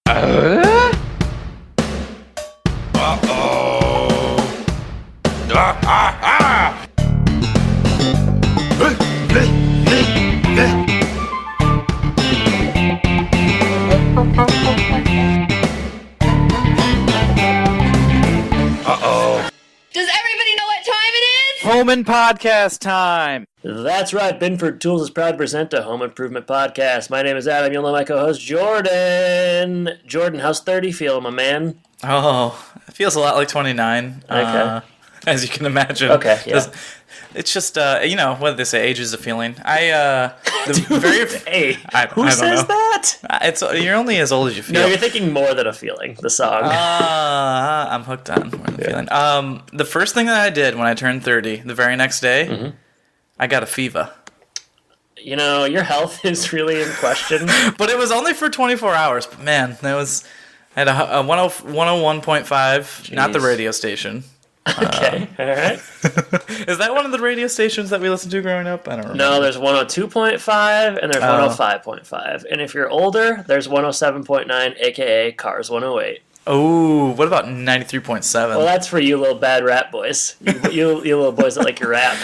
Home Impodcast time. That's right. Binford Tools is proud to present a home improvement podcast. My name is Adam. You'll know my co-host, Jordan. Jordan, how's 30 feel, my man? Oh, it feels a lot like 29. Okay. As you can imagine. Okay, yeah. It's just, what did they say? Age is a feeling. Hey, who says that? You're only as old as you feel. No, you're thinking more than a feeling, the song. I'm hooked on more than a feeling. The first thing that I did when I turned 30, the very next day, I got a fever. You know, your health is really in question. But it was only for 24 hours. But man, I had a 101.5, Jeez. Not the radio station. Okay, all right. Is that one of the radio stations that we listened to growing up? I don't remember. No, there's 102.5 and there's 105.5. And if you're older, there's 107.9, a.k.a. Cars 108. Oh, what about 93.7? Well, that's for you little bad rap boys. You little boys that like your rap.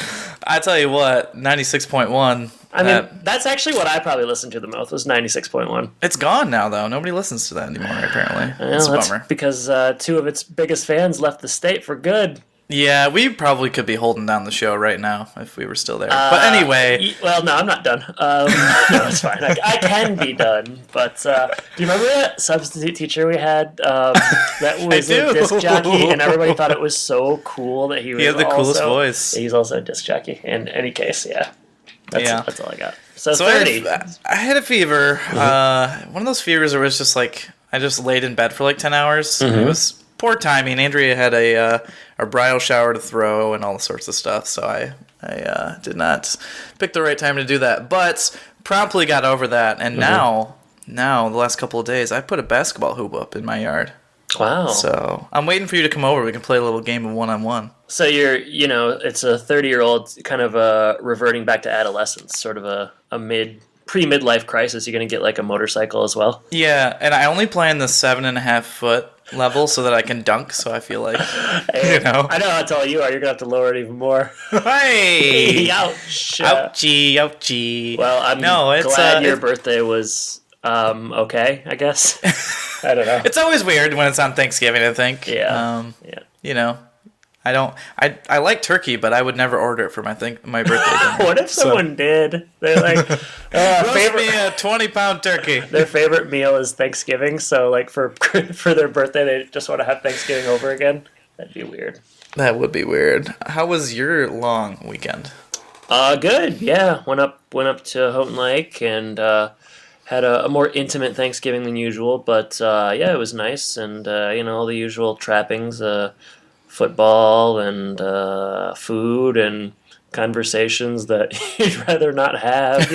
I tell you what, 96.1. I mean, that's actually what I probably listened to the most, was 96.1. It's gone now, though. Nobody listens to that anymore, apparently. Well, that's a bummer. Because two of its biggest fans left the state for good. Yeah, we probably could be holding down the show right now if we were still there. But anyway. Well, no, I'm not done. No, it's fine. I can be done. But do you remember that substitute teacher we had that was a disc jockey? And everybody thought it was so cool that he had the coolest voice. He's also a disc jockey. In any case, yeah. That's all I got. So 30. I had a fever. One of those fevers where it was just like, I just laid in bed for like 10 hours. It was poor timing. Andrea had a bridal shower to throw and all sorts of stuff, so I did not pick the right time to do that. But promptly got over that, and now, the last couple of days, I put a basketball hoop up in my yard. Wow. So I'm waiting for you to come over. We can play a little game of one-on-one. So it's a 30-year-old kind of reverting back to adolescence, sort of a pre-midlife crisis. You're going to get like a motorcycle as well? Yeah, and I only play in the 7.5-foot level so that I can dunk, so I feel like, I know how tall you are. You're going to have to lower it even more. Hey! Ouch! Ouchie. Well, I'm glad your birthday was okay, I guess. I don't know. It's always weird when it's on Thanksgiving, I think. Yeah. I like turkey, but I would never order it for my birthday dinner. What if someone did? They're like, roast me a 20-pound turkey. Their favorite meal is Thanksgiving, so like for their birthday, they just want to have Thanksgiving over again. That'd be weird. That would be weird. How was your long weekend? Good. Yeah, went up to Houghton Lake and had a more intimate Thanksgiving than usual, but it was nice, and all the usual trappings. Football and food and conversations that you'd rather not have,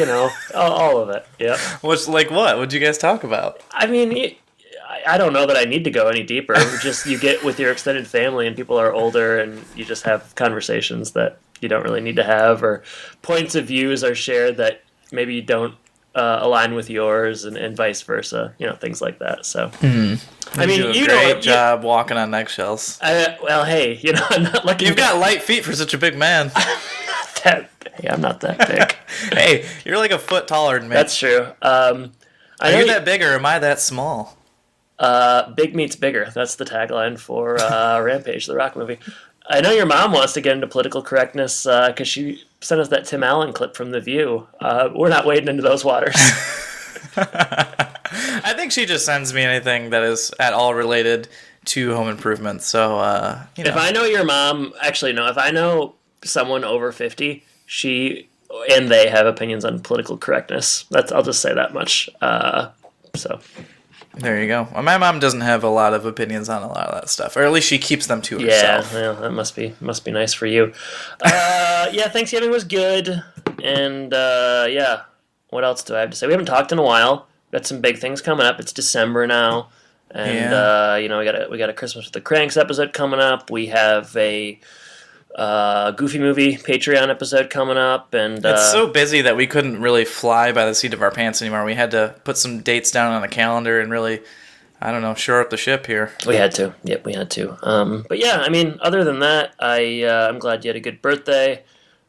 all of it. Yeah. What? What'd you guys talk about? I mean, I don't know that I need to go any deeper. Just you get with your extended family and people are older and you just have conversations that you don't really need to have, or points of views are shared that maybe you don't align with yours, and vice versa. Things like that. So. I mean, you do a great job walking on eggshells. Well, hey, I'm not lucky. You've got light feet for such a big man. I'm not that big. Hey, you're like a foot taller than me. That's true. Are you that big, or am I that small? Big meets bigger. That's the tagline for Rampage, the rock movie. I know your mom wants to get into political correctness because she sent us that Tim Allen clip from The View. We're not wading into those waters. I think she just sends me anything that is at all related to home improvement. So, If I know your mom, actually, no, if I know someone over 50, she and they have opinions on political correctness. I'll just say that much. So. There you go. Well, my mom doesn't have a lot of opinions on a lot of that stuff, or at least she keeps them to herself. Yeah, well, that must be nice for you. Thanksgiving was good, and what else do I have to say? We haven't talked in a while. Got some big things coming up. It's December now, and we got a Christmas with the Cranks episode coming up. We have a Goofy Movie Patreon episode coming up, and it's so busy that we couldn't really fly by the seat of our pants anymore. We had to put some dates down on the calendar and really I don't know, shore up the ship here. We had to. Yep, we had to. But yeah, I mean, other than that, I'm glad you had a good birthday.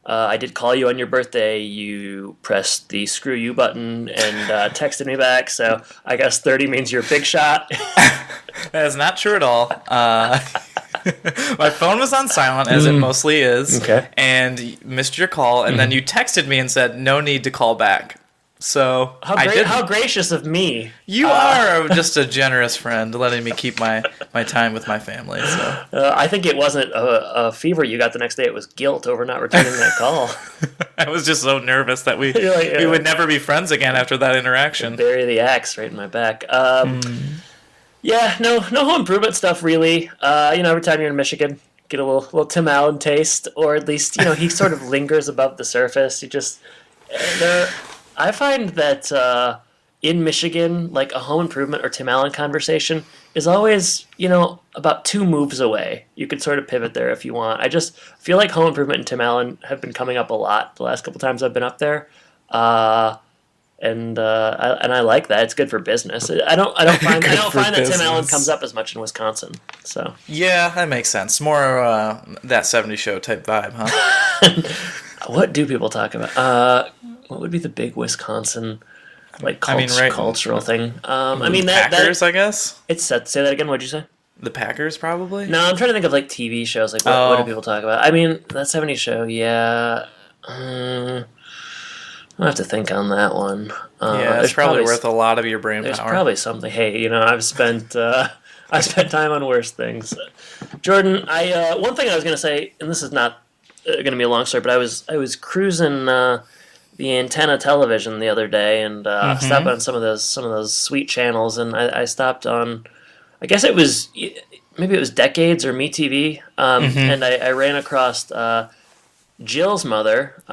I did call you on your birthday. You pressed the screw you button and texted me back. So I guess 30 means you're a big shot. That is not true at all. My phone was on silent, as it mostly is. Okay. And missed your call, and then you texted me and said, no need to call back. So how gracious of me. You are just a generous friend, letting me keep my time with my family. So I think it wasn't a fever you got the next day. It was guilt over not returning that call. I was just so nervous that we would never be friends again after that interaction. Bury the axe right in my back. Yeah, no home improvement stuff really. Every time you're in Michigan, get a little Tim Allen taste, or at least he sort of lingers above the surface. I find that in Michigan, like a home improvement or Tim Allen conversation is always, about 2 moves away. You could sort of pivot there if you want. I just feel like home improvement and Tim Allen have been coming up a lot the last couple times I've been up there, and I like that. It's good for business. I don't find that Tim Allen comes up as much in Wisconsin. So yeah, that makes sense. More that '70s show type vibe, huh? What do people talk about? What would be the big Wisconsin, cultural thing? Packers, I guess. It's set. Say that again. What'd you say? The Packers, probably. No, I'm trying to think of TV shows. What do people talk about? I mean, that '70s show. Yeah, I'll have to think on that one. Yeah, it's probably worth a lot of your brain power. There's probably something. Hey, I've spent time on worse things. Jordan, one thing I was going to say, and this is not going to be a long story, but I was cruising the antenna television the other day and stopped on some of those sweet channels, and I stopped on, I guess it was Decades or MeTV, and I ran across Jill's mother,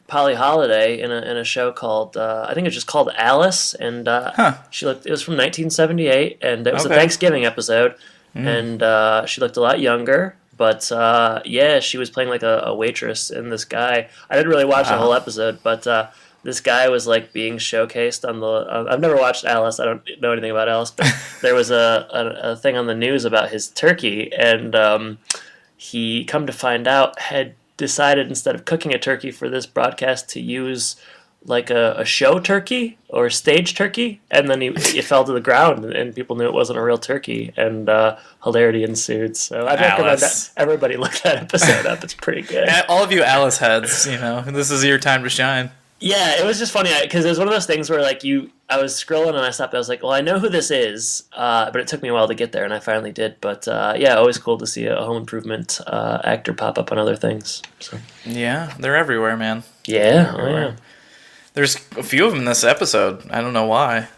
Polly Holiday, in a show called I think it was just called Alice, and it was from 1978, and it was a Thanksgiving episode, and she looked a lot younger. But, she was playing like a waitress, and this guy, I didn't really watch the whole episode, but this guy was like being showcased on the, I've never watched Alice, I don't know anything about Alice, but there was a thing on the news about his turkey, and he, come to find out, had decided instead of cooking a turkey for this broadcast to use like a show turkey or stage turkey, and then it fell to the ground, and people knew it wasn't a real turkey, and hilarity ensued. So I'd recommend that everybody look that episode up. It's pretty good. And all of you Alice heads, this is your time to shine. Yeah, it was just funny because it was one of those things where I was scrolling and I stopped. I was like, well, I know who this is, but it took me a while to get there, and I finally did. But always cool to see a home improvement actor pop up on other things. So. Yeah, they're everywhere, man. Yeah, yeah. There's a few of them in this episode. I don't know why.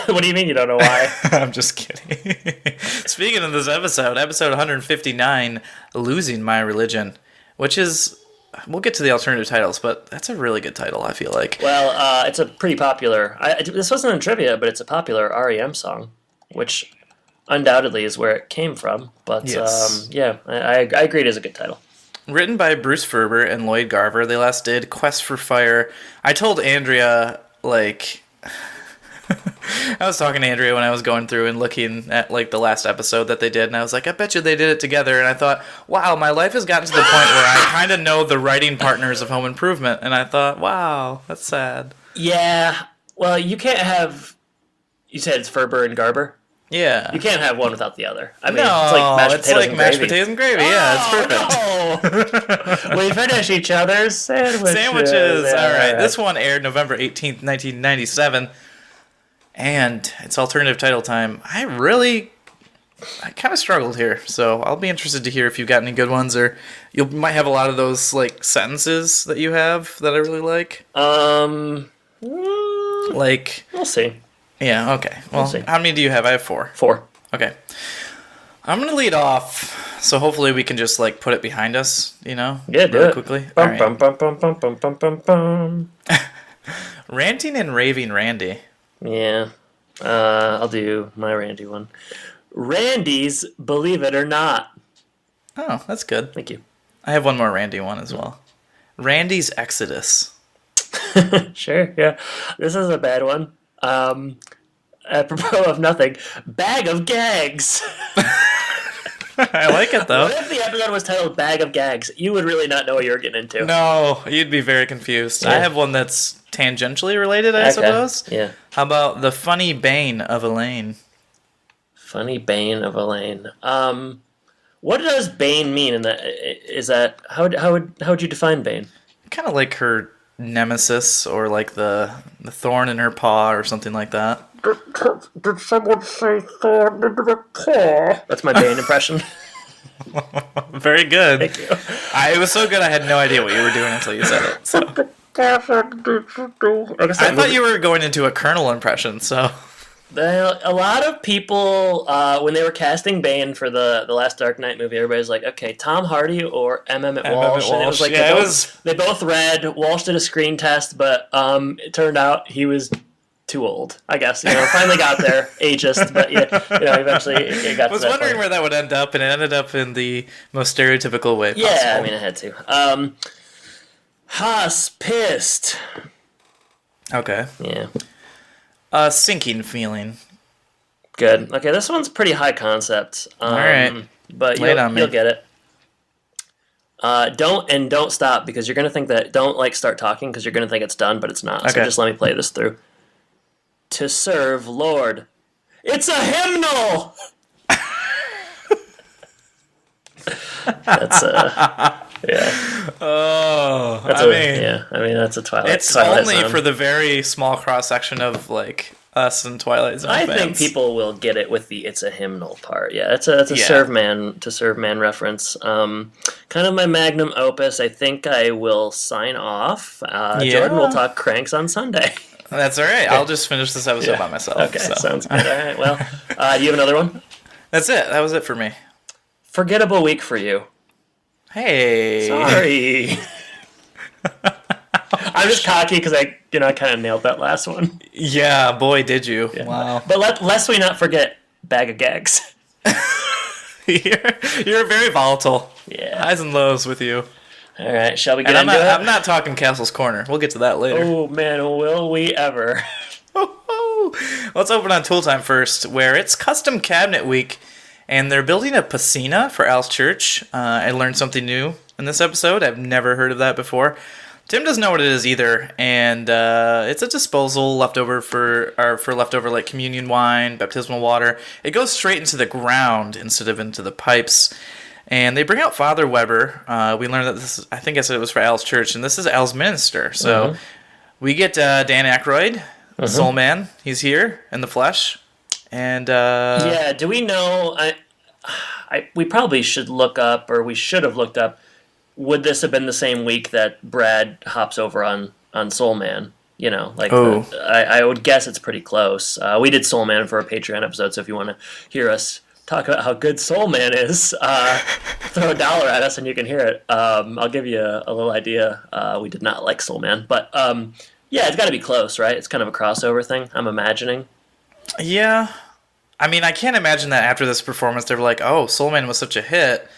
What do you mean you don't know why? I'm just kidding. Speaking of this episode 159, Losing My Religion, which is, we'll get to the alternative titles, but that's a really good title, I feel like. Well, it's a pretty popular, this wasn't in trivia, but it's a popular REM song, which undoubtedly is where it came from. But yes. I agree it is a good title. Written by Bruce Ferber and Lloyd Garver, they last did Quest for Fire. I told Andrea, I was talking to Andrea when I was going through and looking at, the last episode that they did, and I was like, I bet you they did it together, and I thought, wow, my life has gotten to the point where I kind of know the writing partners of Home Improvement, and I thought, wow, that's sad. Yeah, well, you can't have, you said it's Ferber and Garber? Yeah. You can't have one without the other. I mean, no, it's like mashed potatoes and gravy. Yeah, it's perfect. No. We finish each other's sandwiches. Yeah. All right. This one aired November 18th, 1997. And it's alternative title time. I kind of struggled here. So I'll be interested to hear if you've got any good ones, or you might have a lot of those sentences that you have that I really like. We'll see. Yeah, okay. Well, how many do you have? I have 4. 4. Okay. I'm going to lead off, so hopefully we can just, put it behind us, Yeah, do it. Quickly. Bum, right. Bum. Ranting and Raving Randy. Yeah. I'll do my Randy one. Randy's Believe It or Not. Oh, that's good. Thank you. I have one more Randy one as well. Randy's Exodus. Sure, yeah. This is a bad one. apropos of nothing, bag of gags. I like it, though. What if the episode was titled Bag of Gags? You would really not know what you were getting into. No, you'd be very confused. Yeah. I have one that's tangentially related, I suppose. Yeah. How about the funny bane of Elaine? Funny bane of Elaine. What does bane mean? In that is that how would you define bane? Kind of like her nemesis, or like the thorn in her paw, or something like that. Did someone say thorn in the paw? That's my bane impression. Very good. Thank you. It was so good I had no idea what you were doing until you said it. So. I thought you were going into a Colonel impression, so... A lot of people, when they were casting Bane for the last Dark Knight movie, everybody's like, okay, Tom Hardy or M. Emmett Walsh. And it was like, they both read. Walsh did a screen test, but it turned out he was too old, I guess. Finally got there, ageist, but eventually it got to that point. I was wondering where that would end up, and it ended up in the most stereotypical way possible. Yeah, I mean, it had to. Haas, pissed. Okay. Yeah. Sinking feeling. Good. Okay, this one's pretty high concept. All right. But you'll get it. Don't stop, because you're going to think that... Don't, start talking, because you're going to think it's done, but it's not. Okay. So just let me play this through. To serve Lord. It's a hymnal! That's yeah. Oh, that's that's a Twilight. It's Twilight only song. For the very small cross section of us and Twilight Zone fans. I think people will get it with the "it's a hymnal" part. Yeah, it's a serve man reference. Kind of my magnum opus. I think I will sign off. Jordan will talk cranks on Sunday. That's all right. I'll just finish this episode by myself. Okay, sounds good. All right. Well, do you have another one? That's it. That was it for me. Forgettable week for you. Hey. Sorry. I'm just cocky because I kind of nailed that last one. Yeah, boy, did you. Yeah. Wow. But lest we not forget Bag of Gags. You're very volatile. Yeah. Highs and lows with you. All right, shall we get into it? I'm not talking Castle's Corner. We'll get to that later. Oh, man, will we ever. Let's open on Tool Time first, where it's Custom Cabinet Week, and they're building a piscina for Al's church. I learned something new in this episode. I've never heard of that before. Tim doesn't know what it is either, and it's a disposal leftover for leftover communion wine, baptismal water. It goes straight into the ground instead of into the pipes. And they bring out Father Weber. We learned that this is, I think I said it was for Al's church, and this is Al's minister. So we get Dan Aykroyd, Soul Man. He's here in the flesh. And do we know? We probably should look up, or we should have looked up. Would this have been the same week that Brad hops over on Soul Man? I would guess it's pretty close. We did Soul Man for a Patreon episode, so if you want to hear us talk about how good Soul Man is, throw $1 at us and you can hear it. I'll give you a little idea. We did not like Soul Man, but it's got to be close, right? It's kind of a crossover thing, I'm imagining. Yeah. I mean, I can't imagine that after this performance they were like, oh, Soul Man was such a hit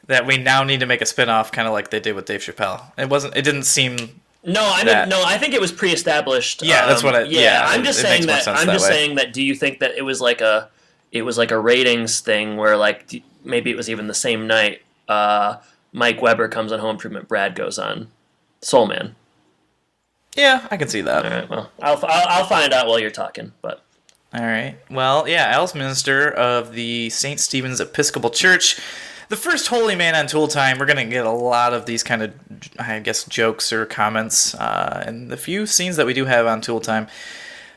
that we now need to make a spin-off kind of like they did with Dave Chappelle. It didn't seem... I think it was pre-established. Yeah, that's what I'm just saying that do you think that it was like a ratings thing where maybe it was even the same night Mike Weber comes on Home Improvement, Brad goes on Soul Man. Yeah, I can see that. All right, well, I'll find out while you're talking, but all right. Well, yeah, Al's minister of the St. Stephen's Episcopal Church, the first holy man on Tool Time. We're going to get a lot of these kind of, I guess, jokes or comments in the few scenes that we do have on Tool Time.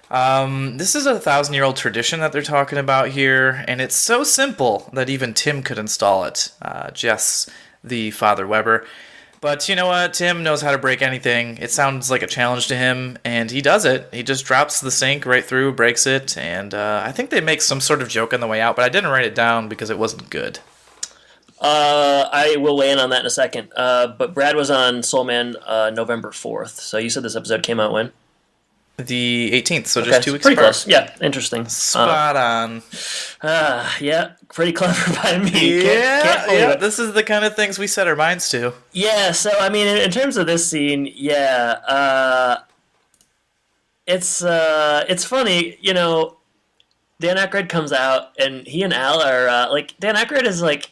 This is a 1,000-year-old tradition that they're talking about here, and it's so simple that even Tim could install it. Jess, the Father Weber. But you know what? Tim knows how to break anything. It sounds like a challenge to him, and he does it. He just drops the sink right through, breaks it, and I think they make some sort of joke on the way out, but I didn't write it down because it wasn't good. I will weigh in on that in a second. But Brad was on Soul Man November 4th, so you said this episode came out when? The 18th, so just 2 weeks pretty apart. Close. Yeah, interesting. Spot on. Yeah, pretty clever by me. Yeah, can't believe it. This is the kind of things we set our minds to. Yeah, so, I mean, in terms of this scene, it's funny, Dan Aykroyd comes out, and he and Al are Dan Aykroyd is like.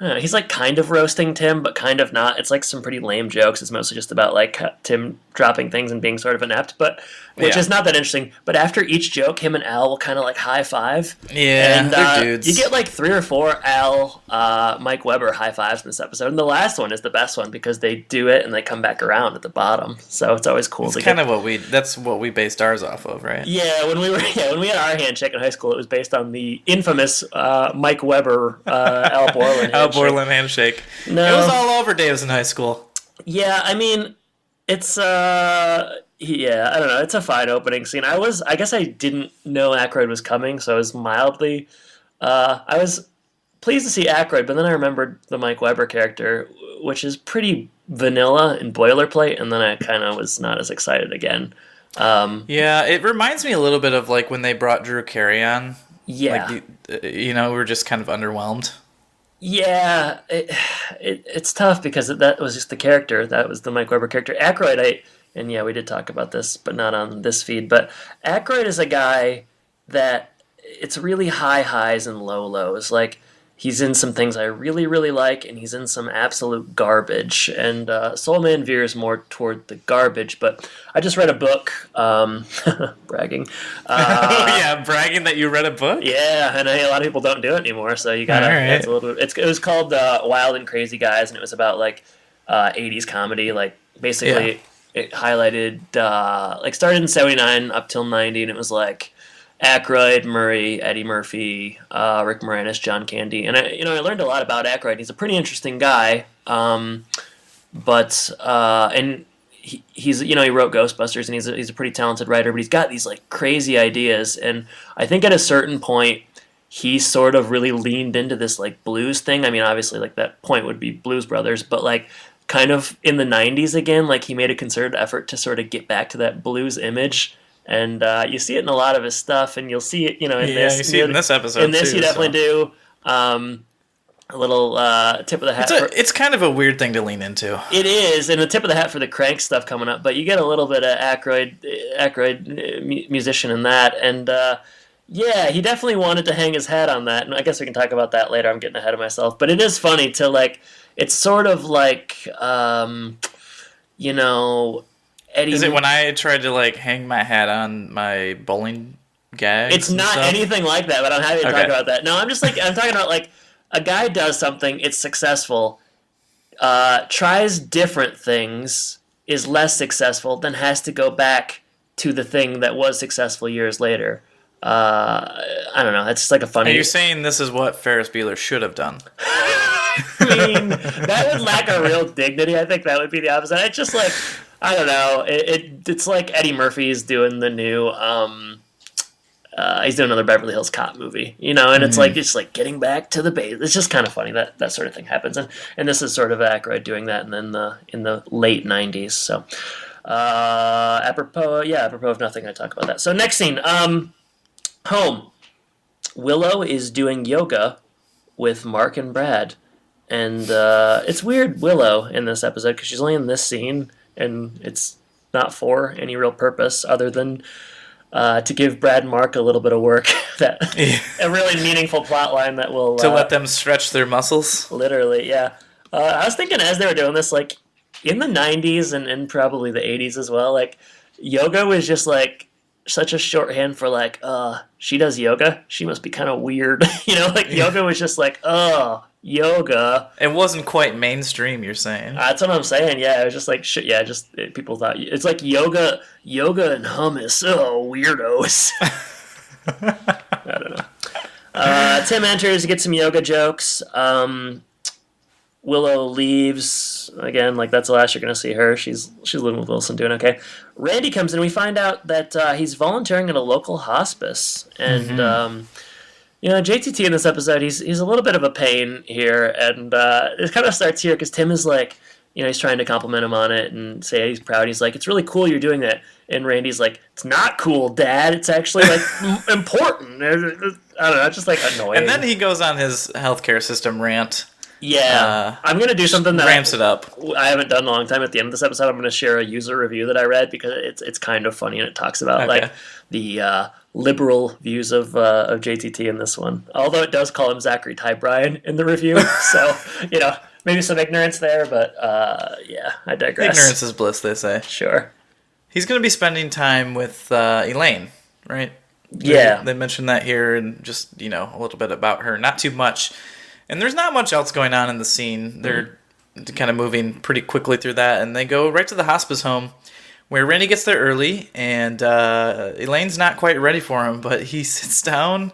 I don't know, he's like kind of roasting Tim, but kind of not. It's like some pretty lame jokes. It's mostly just about like Tim dropping things and being sort of inept, which is not that interesting. But after each joke, him and Al will kind of like high five. Yeah, and they're dudes. You get like 3 or 4 Al, Mike Weber high fives in this episode, and the last one is the best one because they do it and they come back around at the bottom. So it's always cool. It's kind of that's what we based ours off of, right? Yeah, when we had our handshake in high school, it was based on the infamous Mike Weber Al Borland. Borland handshake. No. It was all over Davis in high school. Yeah, I mean, it's I don't know. It's a fine opening scene. I guess I didn't know Aykroyd was coming, so I was mildly I was pleased to see Aykroyd, but then I remembered the Mike Weber character, which is pretty vanilla and boilerplate, and then I kind of was not as excited again. Yeah, it reminds me a little bit of like when they brought Drew Carey on. Yeah. Like, we were just kind of underwhelmed. Yeah, it's tough because that was just the character. That was the Mike Weber character. Aykroyd, we did talk about this, but not on this feed. But Aykroyd is a guy that it's really high highs and low lows. Like, he's in some things I really, really like, and he's in some absolute garbage. And Soul Man veers more toward the garbage. But I just read a book, bragging. Bragging that you read a book? Yeah, and a lot of people don't do it anymore, so you gotta. Right. It's a little. It was called Wild and Crazy Guys, and it was about like 80s comedy. Like basically, it highlighted started in '79 up till '90, and it was like Aykroyd, Murray, Eddie Murphy, Rick Moranis, John Candy, and I learned a lot about Aykroyd. He's a pretty interesting guy, but he's he wrote Ghostbusters, and he's a pretty talented writer, but he's got these like crazy ideas, and I think at a certain point he sort of really leaned into this like blues thing. I mean, obviously like that point would be Blues Brothers, but like kind of in the 90s again, like he made a concerted effort to sort of get back to that blues image. And you see it in a lot of his stuff, and you'll see it, in this. You see it in this episode, in this, too, you definitely do. A little tip of the hat. It's kind of a weird thing to lean into. It is, and a tip of the hat for the Crank stuff coming up. But you get a little bit of Aykroyd musician in that, and he definitely wanted to hang his hat on that. And I guess we can talk about that later. I'm getting ahead of myself, but it is funny to like. It's sort of like, Eddie. Is it when I tried to like hang my hat on my bowling gags? It's not anything like that, but I'm happy to talk about that. No, I'm talking about like a guy does something, it's successful, tries different things, is less successful, then has to go back to the thing that was successful years later. I don't know. That's just like a funny. Are you saying this is what Ferris Bueller should have done? I mean, that would lack a real dignity. I think that would be the opposite. It's just like. I don't know. It's like Eddie Murphy's doing the new. He's doing another Beverly Hills Cop movie, and it's like getting back to the base. It's just kind of funny that sort of thing happens, and this is sort of Aykroyd doing that, and then in the late '90s. So, apropos of nothing, I talk about that. So next scene, home. Willow is doing yoga with Mark and Brad, and it's weird Willow in this episode because she's only in this scene. And it's not for any real purpose other than to give Brad and Mark a little bit of work, a really meaningful plot line that will... to let them stretch their muscles? Literally, yeah. I was thinking as they were doing this, like, in the 90s and probably the 80s as well, like, yoga was just, like, such a shorthand for, like, she does yoga? She must be kind of weird. Yoga was just like, yoga. It wasn't quite mainstream, you're saying. That's what I'm saying. Yeah, it was just like shit. Yeah, people thought it's like yoga and hummus. Oh, weirdos. I don't know. Tim enters, gets some yoga jokes. Willow leaves again. Like that's the last you're gonna see her. She's living with Wilson, doing okay. Randy comes in. We find out that he's volunteering at a local hospice, and. JTT in this episode, he's a little bit of a pain here, and it kind of starts here because Tim is like, he's trying to compliment him on it and say he's proud. He's like, it's really cool you're doing that. And Randy's like, it's not cool, Dad. It's actually like important. I don't know. It's just like annoying. And then he goes on his healthcare system rant. Yeah, I'm going to do something that ramps it up. I haven't done in a long time. At the end of this episode, I'm going to share a user review that I read because it's kind of funny, and it talks about like the liberal views of JTT in this one. Although it does call him Zachary Ty Bryan in the review, so maybe some ignorance there. But yeah, I digress. Ignorance is bliss, they say. Sure. He's going to be spending time with Elaine, right? Yeah. They mentioned that here, and just a little bit about her. Not too much, and there's not much else going on in the scene. They're kind of moving pretty quickly through that, and they go right to the hospice home, where Randy gets there early, and Elaine's not quite ready for him, but he sits down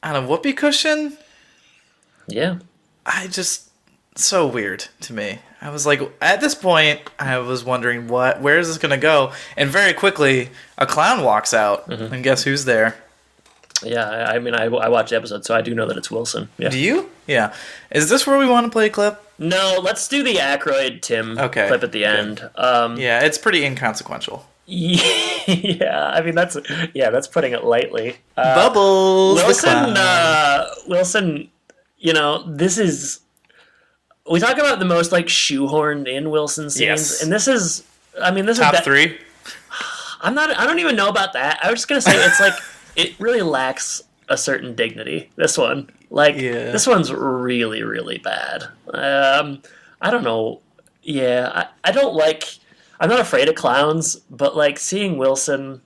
on a whoopee cushion. Yeah. So weird to me. I was like, at this point, I was wondering, where is this going to go? And very quickly, a clown walks out, and guess who's there? Yeah, I mean, I watched the episode, so I do know that it's Wilson. Yeah. Do you? Yeah. Is this where we want to play a clip? No, let's do the Aykroyd Tim clip at the end. Yeah, it's pretty inconsequential. Yeah, I mean that's putting it lightly. Bubbles. Wilson. This is. We talk about the most shoehorned in Wilson scenes, and this is. I mean, this top is 3. I don't even know about that. I was just gonna say it's it really lacks a certain dignity. This one, this one's really, really bad. I don't know. Yeah, I don't like. I'm not afraid of clowns, but seeing Wilson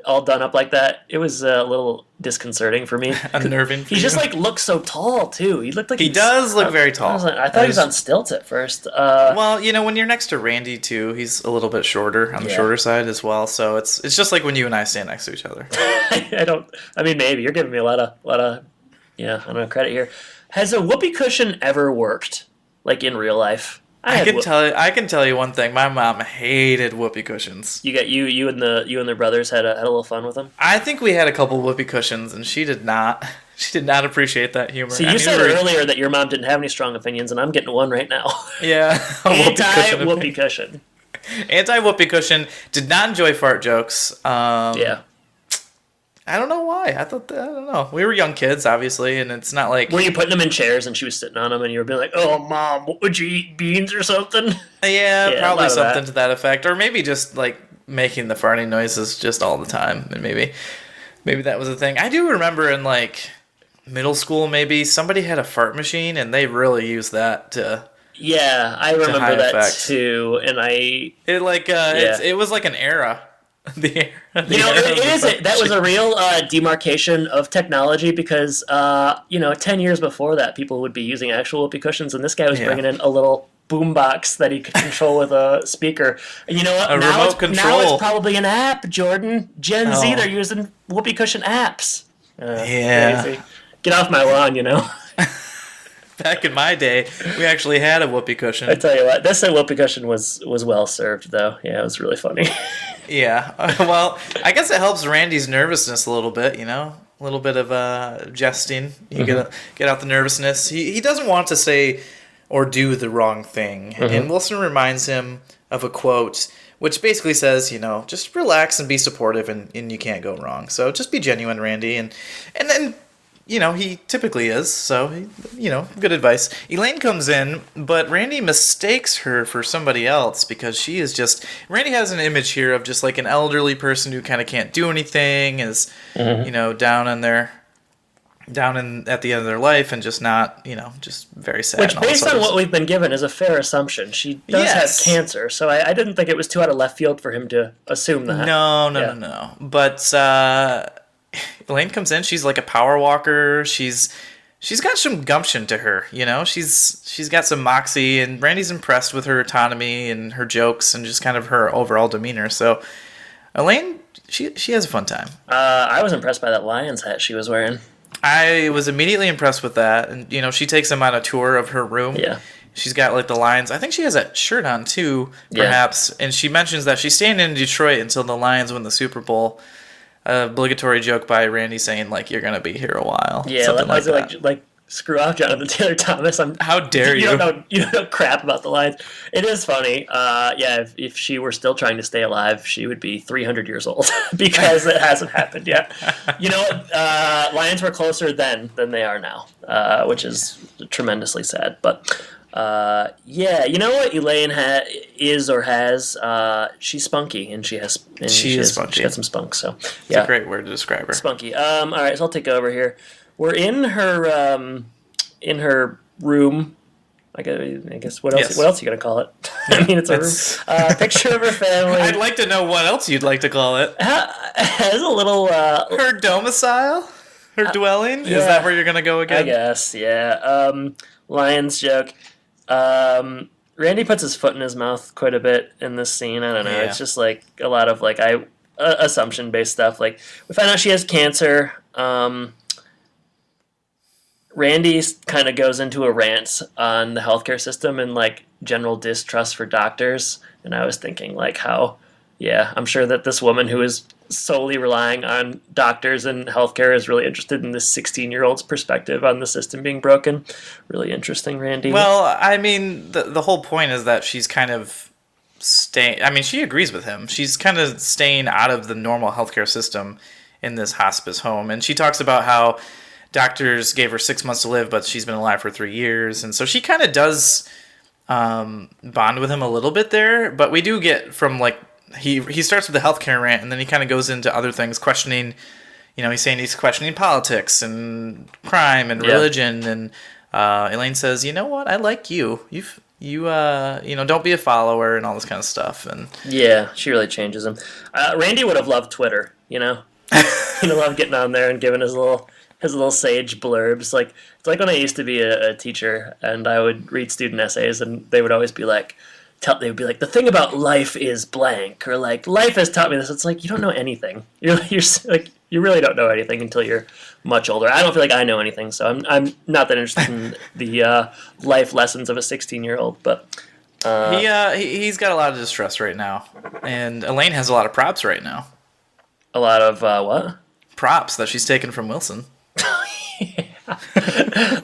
all done up like that, it was a little disconcerting for me. Unnerving. He just looks so tall too. He looked like he does look very tall. I thought he was on stilts at first. Well, when you're next to Randy too, he's a little bit shorter on the shorter side as well. So it's just like when you and I stand next to each other. I mean, maybe you're giving me a lot of I don't know, credit here. Has a whoopee cushion ever worked in real life? I can tell you one thing. My mom hated whoopee cushions. You and the brothers had a little fun with them. I think we had a couple whoopee cushions, and she did not. She did not appreciate that humor. So you said earlier that your mom didn't have any strong opinions, and I'm getting one right now. Yeah, anti-whoopee cushion. Anti-whoopee cushion. Did not enjoy fart jokes. Yeah. I don't know why. I don't know. We were young kids, obviously, and it's not like... Were you putting them in chairs and she was sitting on them and you were being like, oh, Mom, would you eat beans or something? Yeah, probably something to that effect. Or maybe just, making the farting noises just all the time. And maybe that was a thing. I do remember in, middle school, maybe, somebody had a fart machine, and they really used that to... Yeah, I remember that, too. And it was like an era. That was a real demarcation of technology because 10 years before that people would be using actual whoopee cushions, and this guy was bringing in a little boombox that he could control with a speaker. And you know what? Now it's probably an app, Jordan. Gen Z, they're using whoopee cushion apps. Crazy. Get off my lawn, Back in my day, we actually had a whoopee cushion. I tell you what, this whoopee cushion was well served, though. Yeah, it was really funny. Yeah. Well, I guess it helps Randy's nervousness a little bit, a little bit of jesting. You get out the nervousness. He doesn't want to say or do the wrong thing. And Wilson reminds him of a quote, which basically says, just relax and be supportive, and you can't go wrong. So just be genuine, Randy. And then... he typically is, so, good advice. Elaine comes in, but Randy mistakes her for somebody else because she is just... Randy has an image here of just, an elderly person who kind of can't do anything, is, down at the end of their life and just not, just very sad. Which, based on what we've been given, is a fair assumption. She does have cancer, so I didn't think it was too out of left field for him to assume that. No. But, Elaine comes in. She's like a power walker. She's got some gumption to her, She's got some moxie, and Randy's impressed with her autonomy and her jokes and just kind of her overall demeanor. So, Elaine, she has a fun time. I was impressed by that lion's hat she was wearing. I was immediately impressed with that, and she takes him on a tour of her room. Yeah. She's got the Lions. I think she has that shirt on too, perhaps. Yeah. And she mentions that she's staying in Detroit until the Lions win the Super Bowl. Obligatory joke by Randy saying you're gonna be here a while. Yeah, something like that. Like screw off, Jonathan Taylor Thomas. How dare you? You don't know crap about the Lions. It is funny. If she were still trying to stay alive, she would be 300 years old because it hasn't happened yet. Lions were closer then than they are now, which is tremendously sad. But Yeah, you know what Elaine is or has? She's spunky, and she is spunky. She got some spunk, so It's a great word to describe her. Spunky. All right, so I'll take over here. We're in her room. I guess what else? Yes. What else are you gonna call it? I mean, it's a room. Picture of her family. I'd like to know what else you'd like to call it. Has a little her domicile, her dwelling. Is that where you're gonna go again? I guess. Yeah. Lion's joke. Randy puts his foot in his mouth quite a bit in this scene. I don't know. Yeah. It's just like a lot of like assumption based stuff. Like we find out she has cancer. Randy kind of goes into a rant on the healthcare system and like general distrust for doctors. And I was thinking like how, I'm sure that this woman who is solely relying on doctors and healthcare is really interested in this 16-year-old's perspective on the system being broken. Really interesting, Randy. Well, I mean, the whole point is that she's kind of she agrees with him. She's kind of staying out of the normal healthcare system in this hospice home. And she talks about how doctors gave her 6 months to live, but she's been alive for 3 years. And so she kind of does bond with him a little bit there. But we do get from like, he starts with the healthcare rant, and then he kind of goes into other things, questioning, he's saying he's questioning politics and crime and religion. And Elaine says, you know what? I like you. You don't be a follower and all this kind of stuff. And yeah, she really changes him. Randy would have loved Twitter, He'd love getting on there and giving his little sage blurbs. Like it's like when I used to be a teacher and I would read student essays and they would always be like, they would be like, the thing about life is blank, or like life has taught me this. It's like you don't know anything. You're like you really don't know anything until you're much older. I don't feel like I know anything, so I'm not that interested in the life lessons of a 16-year-old. But he's got a lot of distress right now, and Elaine has a lot of props right now. A lot of what? Props that she's taken from Wilson.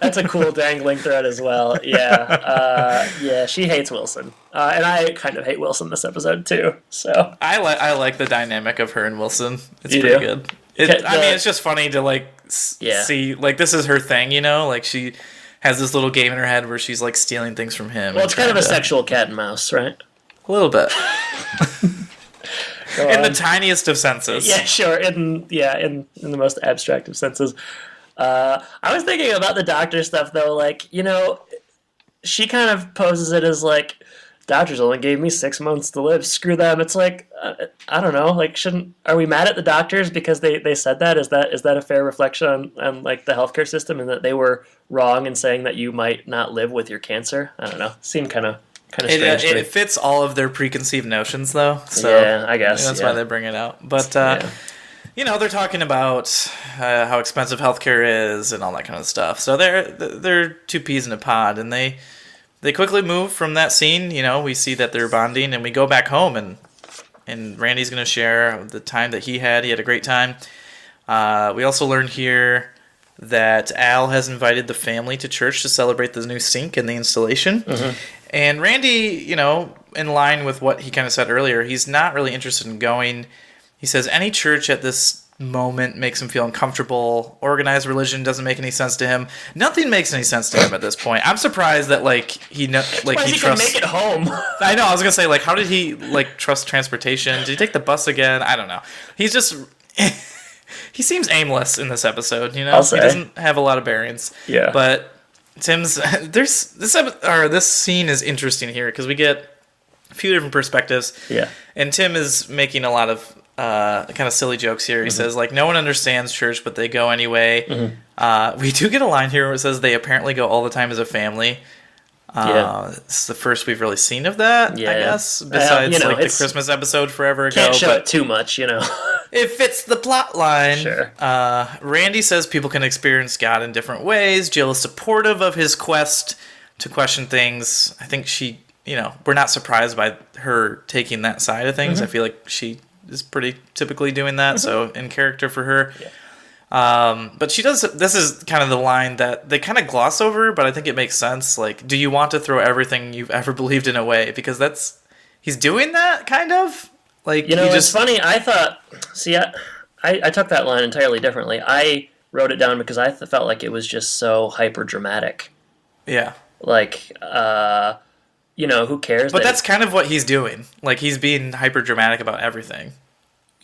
That's a cool dangling thread as well. Yeah, she hates Wilson, and I kind of hate Wilson this episode too. So I like the dynamic of her and Wilson. It's pretty good. It's just funny to like see like this is her thing, like she has this little game in her head where she's like stealing things from him. Well, it's kind of a sexual cat and mouse, right? A little bit. In the tiniest of senses. Yeah, sure. In the most abstract of senses. I was thinking about the doctor stuff though, like, she kind of poses it as like, doctors only gave me 6 months to live. Screw them. It's like, I don't know, like, are we mad at the doctors because they said that? Is that a fair reflection on like the healthcare system and that they were wrong in saying that you might not live with your cancer? I don't know. Seemed kind of strange. It fits all of their preconceived notions though. So yeah, I guess that's why they bring it out. But they're talking about how expensive healthcare is and all that kind of stuff. So they're two peas in a pod, and they quickly move from that scene. We see that they're bonding, and we go back home, and Randy's going to share the time that he had. He had a great time. We also learn here that Al has invited the family to church to celebrate the new sink and the installation. Mm-hmm. And Randy, in line with what he kind of said earlier, he's not really interested in going. He says any church at this moment makes him feel uncomfortable. Organized religion doesn't make any sense to him. Nothing makes any sense to him at this point. I'm surprised that he trusts. Can make it home. I know. I was gonna say how did he trust transportation? Did he take the bus again? I don't know. He's just he seems aimless in this episode. He doesn't have a lot of bearings. Yeah. But Tim's this scene is interesting here because we get a few different perspectives. Yeah. And Tim is making a lot of kind of silly jokes here. He says, no one understands church, but they go anyway. Mm-hmm. We do get a line here where it says they apparently go all the time as a family. It's the first we've really seen of that, I guess, besides the Christmas episode forever ago. Can't show it too much, It fits the plot line. Sure. Randy says people can experience God in different ways. Jill is supportive of his quest to question things. I think she, we're not surprised by her taking that side of things. Mm-hmm. I feel like she is pretty typically doing that, so in character for her. Yeah. But she does, this is kind of the line that they kind of gloss over, but I think it makes sense. Like, do you want to throw everything you've ever believed in away? Because he's doing that, kind of. Like, it's funny, I thought, I took that line entirely differently. I wrote it down because I felt like it was just so hyper dramatic. Yeah. Like, who cares? But that's kind of what he's doing. Like, he's being hyper dramatic about everything.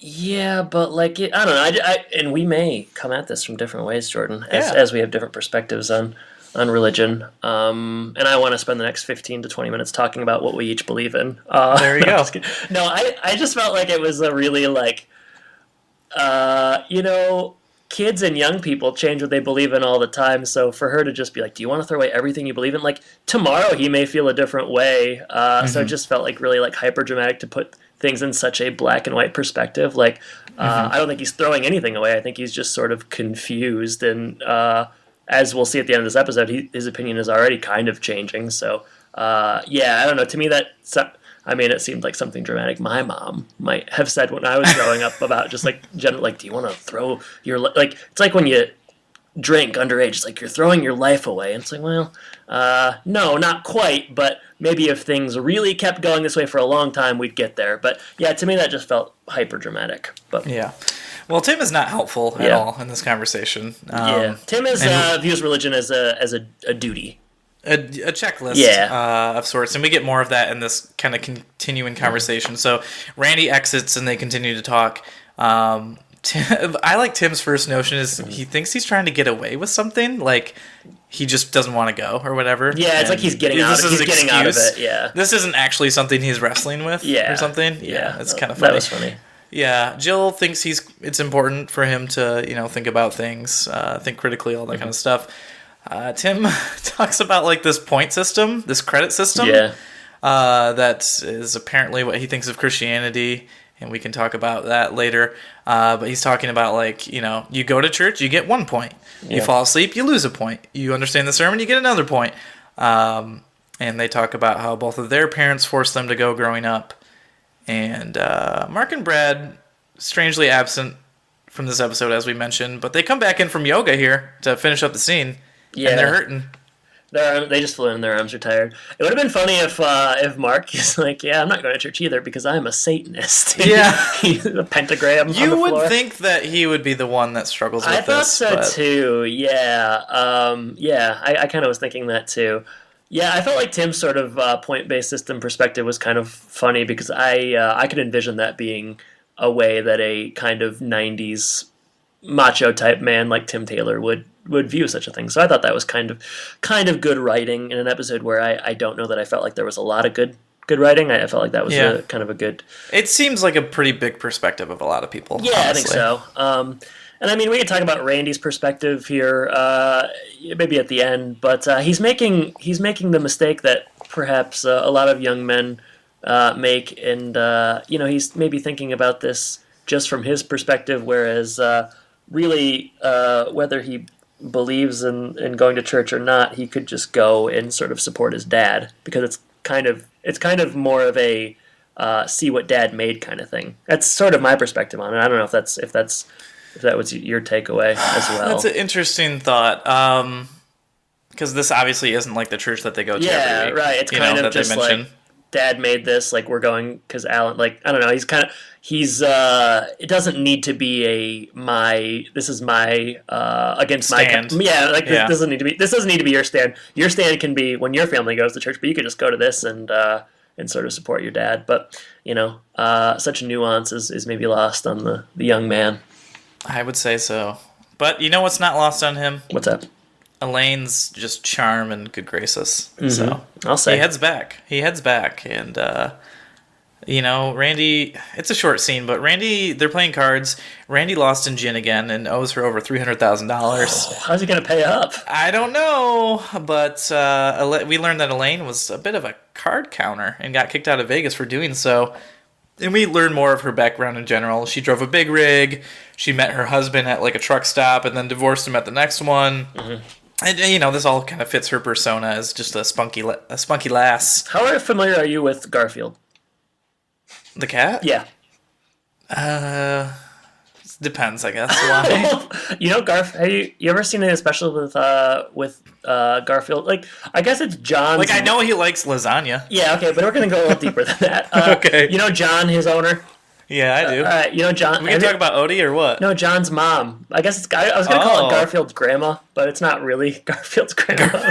Yeah, but like, I don't know. And we may come at this from different ways, Jordan, as we have different perspectives on religion. And I want to spend the next 15 to 20 minutes talking about what we each believe in. There you go. No, I just felt like it was a really like, kids and young people change what they believe in all the time. So for her to just be like, do you want to throw away everything you believe in? Like, tomorrow he may feel a different way. So it just felt like really like hyper dramatic to put things in such a black and white perspective. Like, I don't think he's throwing anything away. I think he's just sort of confused. And as we'll see at the end of this episode, his opinion is already kind of changing. So, I don't know. To me, it seemed like something dramatic my mom might have said when I was growing up about just like, like, do you want to throw your, like, it's like when you drink underage, it's like you're throwing your life away. And it's like, well, no, not quite, but maybe if things really kept going this way for a long time, we'd get there. But yeah, to me, that just felt hyper dramatic. But yeah. Well, Tim is not helpful at all in this conversation. Tim views religion as a duty. A checklist of sorts, and we get more of that in this kind of continuing conversation. So Randy exits and they continue to talk. I like Tim's first notion is he thinks he's trying to get away with something, like he just doesn't want to go or whatever. Yeah, it's like he's getting out of it. Yeah, this isn't actually something he's wrestling with or something. Yeah, it's kind of funny. That was funny. Yeah, Jill thinks it's important for him to think about things, think critically, all that kind of stuff. Tim talks about like this point system, this credit system, that is apparently what he thinks of Christianity, and we can talk about that later. But he's talking about like, you go to church, you get 1 point. You fall asleep, you lose a point. You understand the sermon, you get another point. And they talk about how both of their parents forced them to go growing up. And Mark and Brad, strangely absent from this episode, as we mentioned, but they come back in from yoga here to finish up the scene. Yeah, and they're hurting. They just flew in. Their arms are tired. It would have been funny if Mark is like, I'm not going to church either because I'm a Satanist. Yeah, the pentagram. You would think that he would be the one that struggles with this. I thought so too. Yeah, I kind of was thinking that too. Yeah, I felt like Tim's sort of point-based system perspective was kind of funny because I could envision that being a way that a kind of 90s macho type man like Tim Taylor would view such a thing. So I thought that was kind of good writing in an episode where I don't know that I felt like there was a lot of good writing. I felt like that was kind of a good... It seems like a pretty big perspective of a lot of people. Yeah, honestly. I think so. And I mean, we could talk about Randy's perspective here, maybe at the end, but he's making the mistake that perhaps a lot of young men make, and he's maybe thinking about this just from his perspective, whereas really whether he believes in going to church or not, he could just go and sort of support his dad because it's kind of more of a see what dad made kind of thing. That's sort of my perspective on it. I don't know if that was your takeaway as well. That's an interesting thought. Because this obviously isn't like the church that they go to every week. Yeah, right. It's kind of just like dad made this, like we're going because Alan, like I don't know, it doesn't need to be this is my against stand. This doesn't need to be your stand. Your stand can be when your family goes to church, but you could just go to this and sort of support your dad. But such nuance is maybe lost on the young man. I would say so. But you know what's not lost on him? What's that? Elaine's just charm and good graces. Mm-hmm. So I'll say he heads back, and Randy. It's a short scene, but Randy, they're playing cards. Randy lost in gin again and owes her over $300,000. How's he gonna pay up? I don't know, but we learned that Elaine was a bit of a card counter and got kicked out of Vegas for doing so. And we learn more of her background in general. She drove a big rig. She met her husband at like a truck stop and then divorced him at the next one. Mm-hmm. And this all kind of fits her persona as just a spunky lass. How familiar are you with Garfield? The cat? Yeah. Depends, I guess. Why? Have you ever seen any special with Garfield? Like, I guess it's John's... Like, I know he likes lasagna. Yeah, okay, but we're going to go a little deeper than that. Okay. John, his owner? Yeah, I do. All right, you know John. We can talk about Odie or what? No, John's mom. I guess I was gonna call it Garfield's grandma, but it's not really Garfield's grandma.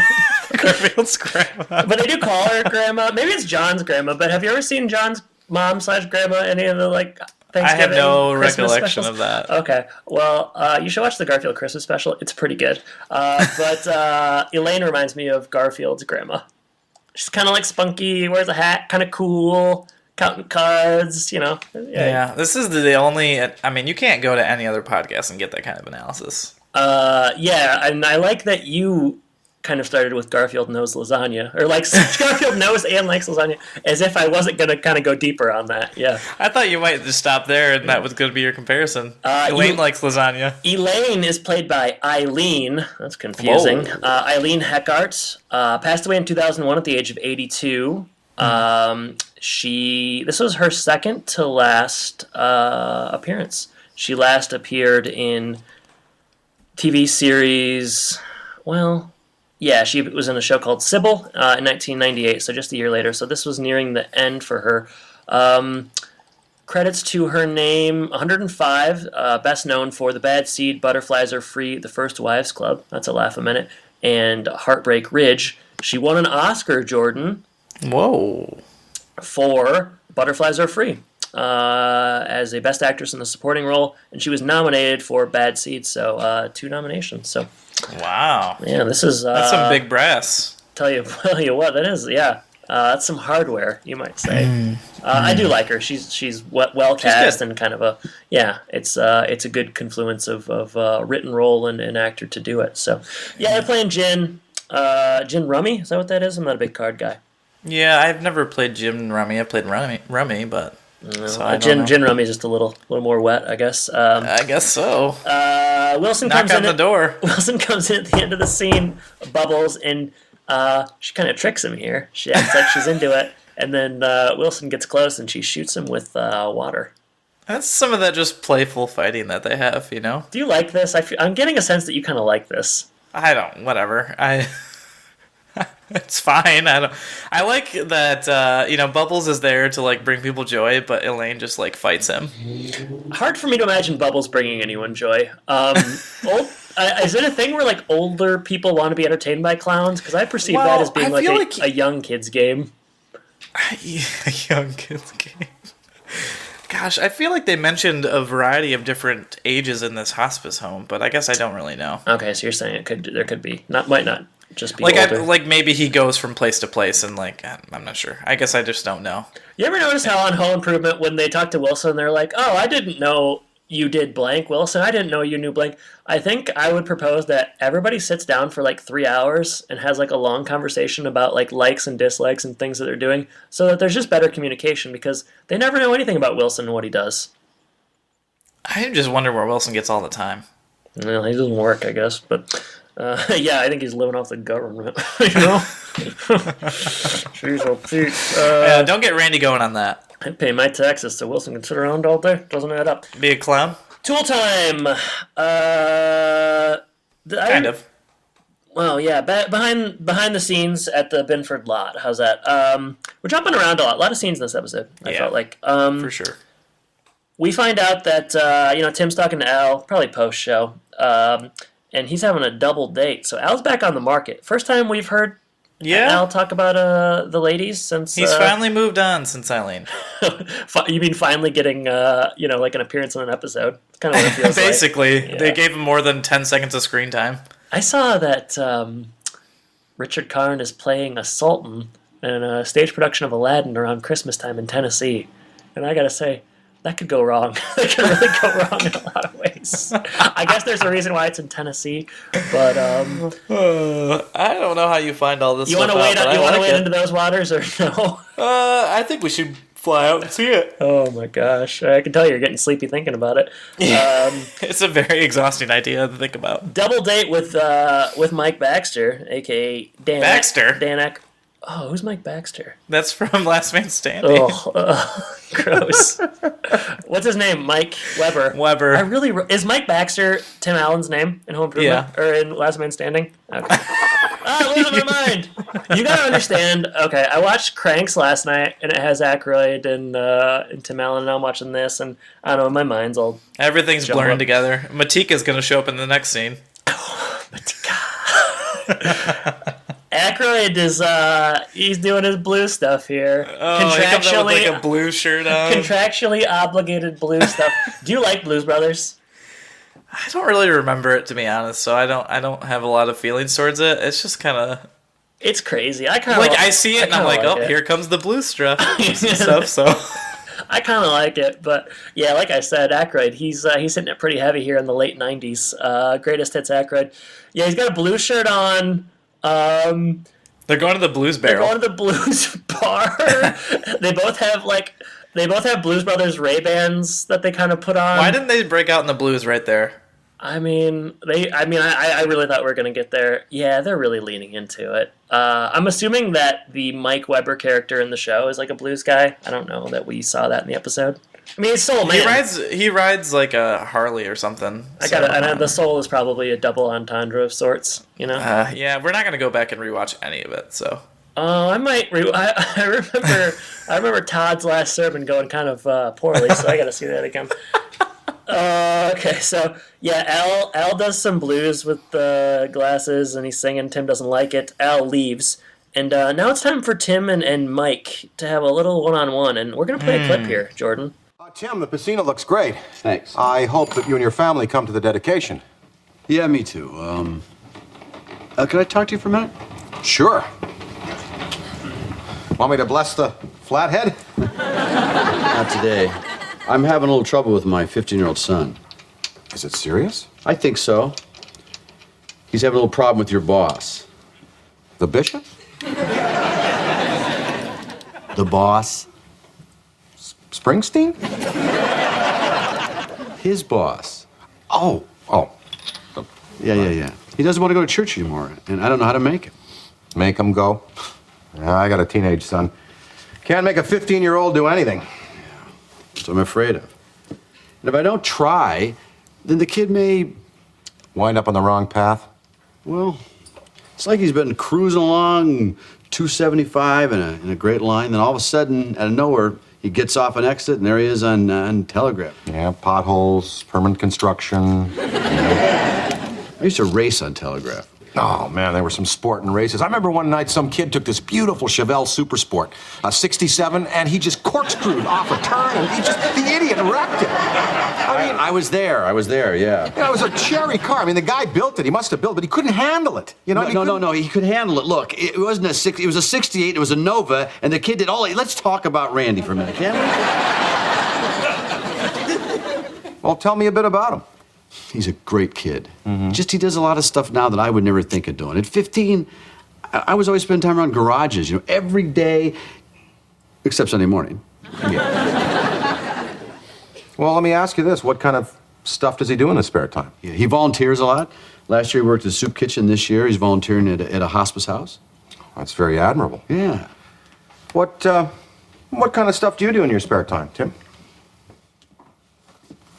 Garfield's grandma. But they do call her grandma. Maybe it's John's grandma. But have you ever seen John's mom/grandma any of the like Thanksgiving? I have no Christmas recollection specials? of that. Okay, well, you should watch the Garfield Christmas special. It's pretty good. But Elaine reminds me of Garfield's grandma. She's kind of like spunky, wears a hat, kind of cool, counting cards, you know. Yeah, this is the only... I mean, you can't go to any other podcast and get that kind of analysis. Yeah, and I like that you kind of started with Garfield knows lasagna, or like Garfield knows and likes lasagna, as if I wasn't going to kind of go deeper on that. Yeah, I thought you might just stop there and that was going to be your comparison. Elaine likes lasagna. Elaine is played by Eileen. That's confusing. Eileen Heckart passed away in 2001 at the age of 82. This was her second to last appearance. She last appeared in TV series, well... Yeah, she was in a show called Sybil in 1998, so just a year later. So this was nearing the end for her. Credits to her name, 105, best known for The Bad Seed, Butterflies Are Free, The First Wives Club, that's a laugh a minute, and Heartbreak Ridge. She won an Oscar, Jordan. Whoa. For Butterflies Are Free as a Best Actress in a Supporting Role, and she was nominated for Bad Seed, so 2 nominations. So. Wow. Yeah, this is... that's some big brass. Tell you what, that is, yeah. That's some hardware, you might say. I do like her. She's well cast and kind of a... Yeah, it's a good confluence of written role and actor to do it. So, yeah, they're playing Gin Rummy. Is that what that is? I'm not a big card guy. Yeah, I've never played Gin Rummy. I've played Rummy, but... So Gin Rummy is just a little more wet, I guess. I guess so. Wilson comes in the door. Wilson comes in at the end of the scene, Bubbles, and she kind of tricks him here. She acts like she's into it, and then Wilson gets close and she shoots him with water. That's some of that just playful fighting that they have, you know? Do you like this? I'm getting a sense that you kind of like this. I don't. Whatever. It's fine. I like that. Bubbles is there to like bring people joy, but Elaine just like fights him. Hard for me to imagine Bubbles bringing anyone joy. Is it a thing where like older people want to be entertained by clowns? Because I perceive that as being like a young kids game. A young kids game. Gosh, I feel like they mentioned a variety of different ages in this hospice home, but I guess I don't really know. Okay, so you're saying there could be might not. Just be like maybe he goes from place to place and like I'm not sure. I guess I just don't know. You ever notice how on Home Improvement when they talk to Wilson they're like, "Oh, I didn't know you did blank, Wilson. I didn't know you knew blank." I think I would propose that everybody sits down for like 3 hours and has like a long conversation about like likes and dislikes and things that they're doing, so that there's just better communication because they never know anything about Wilson and what he does. I just wonder where Wilson gets all the time. Well, he doesn't work, I guess, but. Yeah, I think he's living off the government. You know? Jeez, oh, Pete. Yeah, don't get Randy going on that. I pay my taxes so Wilson can sit around all day. Doesn't add up. Be a clown? Tool time! Kind of. Well, yeah, behind the scenes at the Binford lot. How's that? We're jumping around a lot. A lot of scenes in this episode, I felt like. For sure. We find out that, Tim's talking to Al, probably post-show. And he's having a double date. So Al's back on the market. First time we've heard Al talk about the ladies since... He's finally moved on since Eileen. You mean finally getting, like an appearance on an episode? It's kind of what it feels Basically. like. Yeah. They gave him more than 10 seconds of screen time. I saw that Richard Karn is playing a sultan in a stage production of Aladdin around Christmas time in Tennessee. And I gotta say... That could go wrong. That could really go wrong in a lot of ways. I guess there's a reason why it's in Tennessee, but I don't know how you find all this. You want to wade into those waters or no? I think we should fly out and see it. Oh my gosh, I can tell you're getting sleepy thinking about it. It's a very exhausting idea to think about. Double date with Mike Baxter, aka Dan. Baxter. Dan. Oh, who's Mike Baxter? That's from Last Man Standing. Oh, gross. What's his name? Mike Weber. Is Mike Baxter Tim Allen's name in Home Improvement? Yeah. Or in Last Man Standing? Okay. I lose my mind. You gotta understand. Okay, I watched Cranks last night, and it has Aykroyd and Tim Allen, and I'm watching this, and I don't know, my mind's all Everything's blurring together. Matika's going to show up in the next scene. Matika. Aykroyd is he's doing his blue stuff here. Oh, he comes out with like a blue shirt on. Contractually obligated blue stuff. Do you like Blues Brothers? I don't really remember it, to be honest, so I don't have a lot of feelings towards it. It's just kind of... It's crazy. I kind of like I see it and I'm like, oh, here comes the blue stuff. So I kind of like it, but yeah, like I said, Aykroyd, he's hitting it pretty heavy here in the late '90s. Greatest hits Aykroyd. Yeah, he's got a blue shirt on. They're going to the Blues Barrel. They're going to the Blues Bar. They both have Blues Brothers Ray-Bans that they kind of put on. Why didn't they break out in the blues right there? I really thought we were going to get there. Yeah, they're really leaning into it. I'm assuming that the Mike Weber character in the show is like a blues guy. I don't know that we saw that in the episode. I mean, it's Soul Man. He rides like a Harley or something. The Soul is probably a double entendre of sorts, you know? Yeah, we're not going to go back and rewatch any of it, so... I might. I remember Todd's last sermon going kind of poorly, so I got to see that again. Okay, so yeah, Al does some blues with the glasses, and he's singing. Tim doesn't like it. Al leaves, and now it's time for Tim and Mike to have a little one-on-one, and we're gonna play a clip here, Jordan. Tim, the piscina looks great. Thanks. I hope that you and your family come to the dedication. Yeah, me too. Can I talk to you for a minute? Sure. Want me to bless the flathead? Not today. I'm having a little trouble with my 15-year-old son. Is it serious? I think so. He's having a little problem with your boss. The bishop? The boss? Springsteen? His boss. Oh. Yeah. He doesn't want to go to church anymore, and I don't know how to make him. Make him go? Yeah, I got a teenage son. Can't make a 15-year-old do anything. That's what I'm afraid of. And if I don't try, then the kid may... Wind up on the wrong path? Well, it's like he's been cruising along 275 in a great line, then all of a sudden, out of nowhere, he gets off an exit, and there he is on Telegraph. Yeah, potholes, permanent construction. I used to race on Telegraph. Oh, man, there were some sporting races. I remember one night some kid took this beautiful Chevelle Super Sport, a 67, and he just corkscrewed off a turn, and the idiot wrecked it. I was there, yeah. It was a cherry car. I mean, the guy built it. He must have built it, but he couldn't handle it. You know? No, he could handle it. Look, it wasn't a 60, it was a 68, it was a Nova, and the kid did all... Let's talk about Randy for a minute, can we? Well, tell me a bit about him. He's a great kid. Mm-hmm. Just he does a lot of stuff now that I would never think of doing. At 15, I was always spending time around garages, every day, except Sunday morning. Yeah. Well, let me ask you this. What kind of stuff does he do in his spare time? Yeah, he volunteers a lot. Last year he worked at the soup kitchen. This year he's volunteering at a hospice house. That's very admirable. Yeah. What kind of stuff do you do in your spare time, Tim?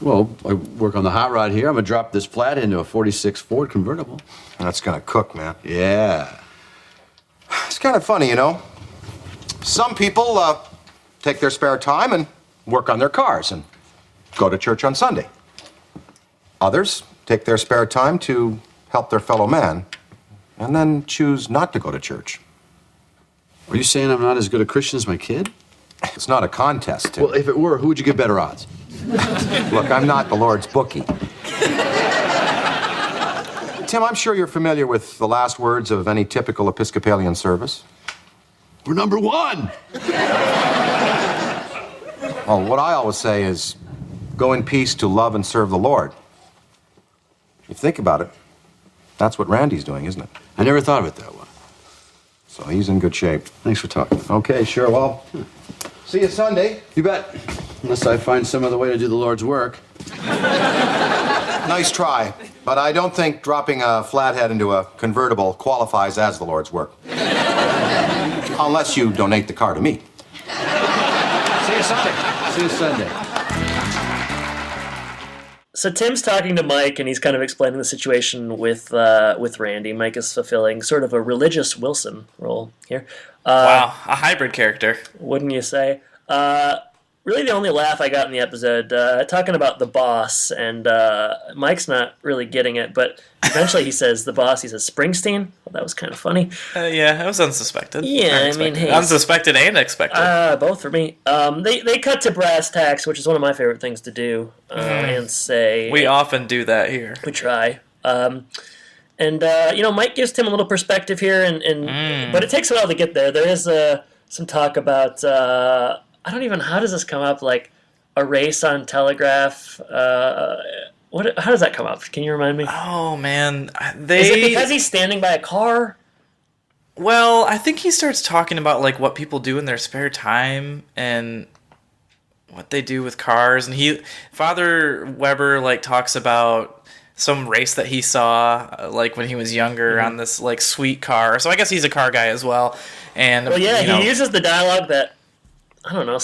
Well, I work on the hot rod here. I'm going to drop this flat into a 46 Ford convertible. That's going to cook, man. Yeah. It's kind of funny, Some people take their spare time and work on their cars and go to church on Sunday. Others take their spare time to help their fellow man and then choose not to go to church. Are you saying I'm not as good a Christian as my kid? It's not a contest, Tim. Well, if it were, who would you give better odds? Look, I'm not the Lord's bookie. Tim, I'm sure you're familiar with the last words of any typical Episcopalian service. We're number one! Well, what I always say is, go in peace to love and serve the Lord. If you think about it, that's what Randy's doing, isn't it? I never thought of it that way. So he's in good shape. Thanks for talking. Okay, sure, well, see you Sunday. You bet. Unless I find some other way to do the Lord's work. Nice try, but I don't think dropping a flathead into a convertible qualifies as the Lord's work. Unless you donate the car to me. See you Sunday. See you Sunday. So Tim's talking to Mike, and he's kind of explaining the situation with Randy. Mike is fulfilling sort of a religious Wilson role here. Wow, a hybrid character. Wouldn't you say? Really the only laugh I got in the episode, talking about the boss, and Mike's not really getting it, but eventually he says the boss, he says Springsteen. Well, that was kind of funny. Yeah, it was unsuspected. Yeah, I mean, hey, unsuspected and expected. both for me. They cut to brass tacks, which is one of my favorite things to do, and say... We often do that here. We try. Mike gives Tim a little perspective here, but it takes a while to get there. There is some talk about... how does this come up? Like a race on Telegraph. How does that come up? Can you remind me? Oh man, Is it because he's standing by a car? Well, I think he starts talking about like what people do in their spare time and what they do with cars, and Father Weber like talks about some race that he saw like when he was younger on this like sweet car. So I guess he's a car guy as well. And he uses the dialogue that. I don't know,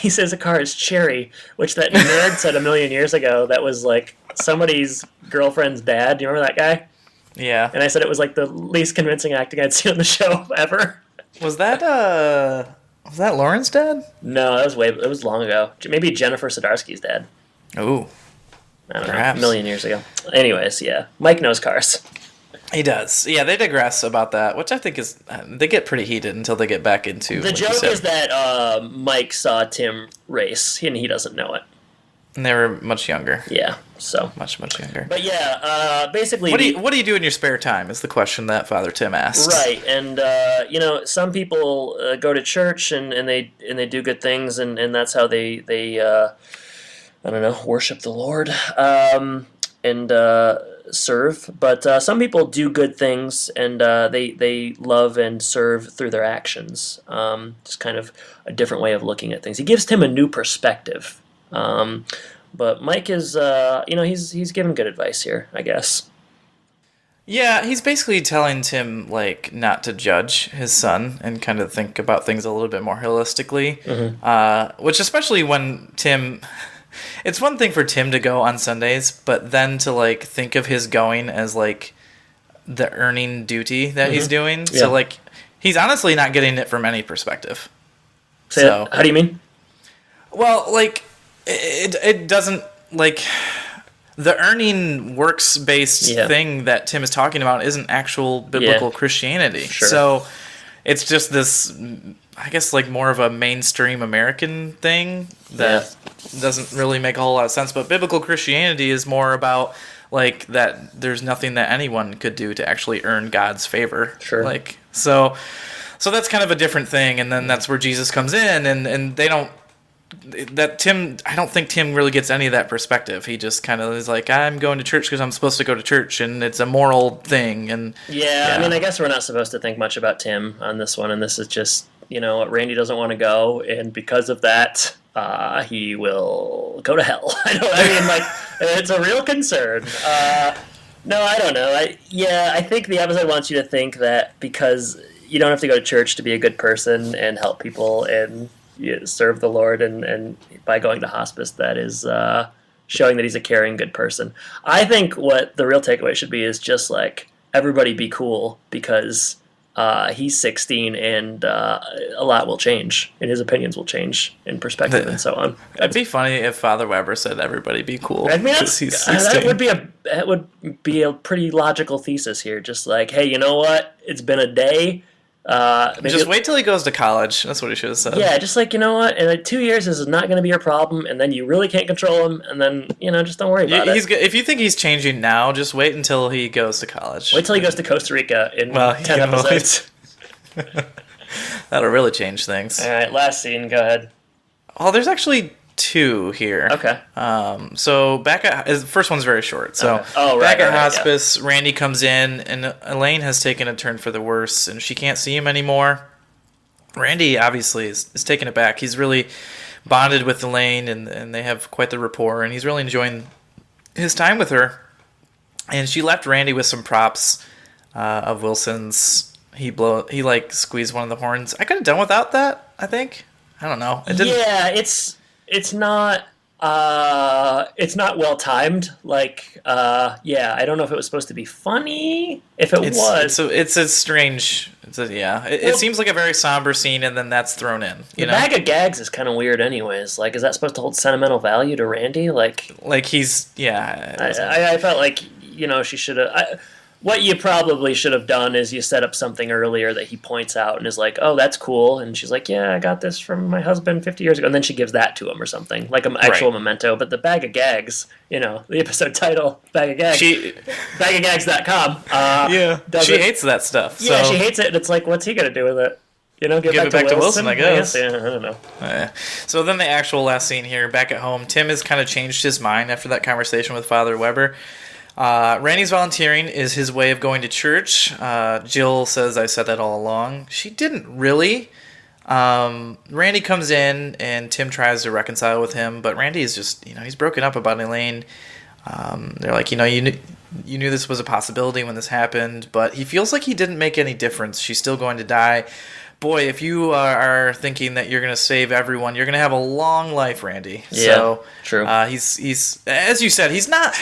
he says a car is cherry, which that nerd said a million years ago. That was like somebody's girlfriend's dad. Do you remember that guy? Yeah. And I said it was like the least convincing acting I'd seen on the show ever. Was that Lauren's dad? No, it was long ago. Maybe Jennifer Zdarsky's dad. Oh. I don't know, a million years ago. Anyways, yeah. Mike knows cars. He does. Yeah, they digress about that, which I think is... they get pretty heated until they get back into... The joke is that Mike saw Tim race, and he doesn't know it. And they were much younger. Yeah, so... Much younger. But yeah, basically... What do you do in your spare time is the question that Father Tim asks. Right, and, some people go to church, and they do good things, and that's how they worship the Lord. Serve, but some people do good things, and they love and serve through their actions. Just kind of a different way of looking at things. He gives Tim a new perspective, but Mike is, he's giving good advice here, I guess. Yeah, he's basically telling Tim like not to judge his son and kind of think about things a little bit more holistically, which especially when Tim. It's one thing for Tim to go on Sundays, but then to like think of his going as like the earning duty that he's doing. Yeah. So like he's honestly not getting it from any perspective. So how do you mean? Well, like it doesn't like the earning works based thing that Tim is talking about isn't actual biblical Christianity. Sure. So it's just this, I guess, like more of a mainstream American thing that doesn't really make a whole lot of sense. But biblical Christianity is more about like that there's nothing that anyone could do to actually earn God's favor. Sure. Like so that's kind of a different thing. And then that's where Jesus comes in, and they don't. I don't think Tim really gets any of that perspective. He just kind of is like, I'm going to church because I'm supposed to go to church, and it's a moral thing. And I mean, I guess we're not supposed to think much about Tim on this one, and this is just, Randy doesn't want to go, and because of that, he will go to hell. It's a real concern. No, I don't know. I think the episode wants you to think that because you don't have to go to church to be a good person and help people and serve the Lord, and by going to hospice, that is showing that he's a caring, good person. I think what the real takeaway should be is just like everybody be cool because he's 16 and a lot will change and his opinions will change in perspective and so on. It'd be funny if Father Weber said everybody be cool. I mean, that would be a pretty logical thesis here. Just like, hey, you know what? It's been a day. Just wait till he goes to college. That's what he should have said. Yeah, just like, you know what? In like 2 years, this is not going to be your problem, and then you really can't control him, and then, just don't worry about it. If you think he's changing now, just wait until he goes to college. Wait till he goes to Costa Rica in 10 episodes. That'll really change things. All right, last scene. Go ahead. Oh, there's actually 2 here. Okay. So back at the first one's very short. So back at hospice, Randy comes in, and Elaine has taken a turn for the worse, and she can't see him anymore. Randy obviously is taken aback. He's really bonded with Elaine, and they have quite the rapport, and he's really enjoying his time with her. And she left Randy with some props of Wilson's. He like squeezed one of the horns. I could have done without that, I think. I don't know. Yeah, it's not It's not well timed. Like, I don't know if it was supposed to be funny. If it was, it's a strange. It seems like a very somber scene, and then that's thrown in. The bag of gags is kind of weird, anyways. Like, is that supposed to hold sentimental value to Randy? Like he's I felt like she should have. What you probably should have done is you set up something earlier that he points out and is like, oh, that's cool. And she's like, yeah, I got this from my husband 50 years ago. And then she gives that to him or something, like an actual memento. But the bag of gags, the episode title, bag of gags, bagofgags.com. She hates that stuff. Yeah, she hates it. And it's like, what's he going to do with it? Give it back to Wilson, I guess. Yeah, I don't know. So then the actual last scene here, back at home, Tim has kind of changed his mind after that conversation with Father Weber. Randy's volunteering is his way of going to church. Jill says, I said that all along. She didn't really. Randy comes in, and Tim tries to reconcile with him, but Randy is just, he's broken up about Elaine. They're like, you knew this was a possibility when this happened, but he feels like he didn't make any difference. She's still going to die. Boy, if you are thinking that you're going to save everyone, you're going to have a long life, Randy. Yeah, so, true. He's as you said, he's not...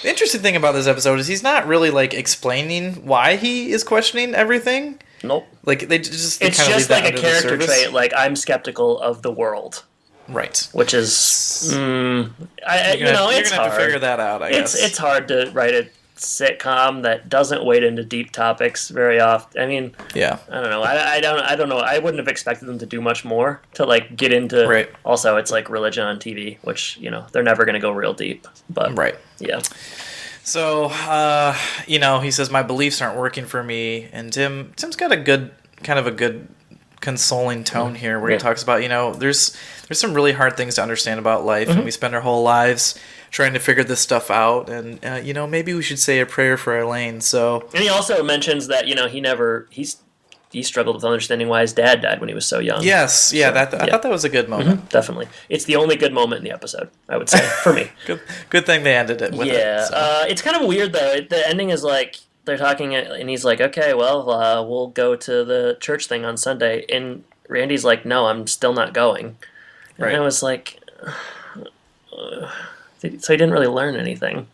The interesting thing about this episode is he's not really, explaining why he is questioning everything. Nope. It's just like a character trait, like, I'm skeptical of the world. Right. Which is... it's hard. You're going to have to figure that out, I guess. It's hard to write a sitcom that doesn't wade into deep topics very often. I mean... Yeah. I don't know. I don't know. I wouldn't have expected them to do much more to, get into... Right. Also, it's like religion on TV, which, they're never going to go real deep. But... Right. Yeah. So, he says, my beliefs aren't working for me. And Tim's got a good consoling tone here where he talks about, there's some really hard things to understand about life. And we spend our whole lives trying to figure this stuff out. And, maybe we should say a prayer for Elaine. So, and he also mentions that, he struggled with understanding why his dad died when he was so young. Yes, yeah, I thought that was a good moment. Definitely. It's the only good moment in the episode, I would say, for me. Good thing they ended it with it. Yeah, so. It's kind of weird, though. The ending is like, they're talking, and he's like, okay, well, we'll go to the church thing on Sunday. And Randy's like, no, I'm still not going. And I was like, so he didn't really learn anything.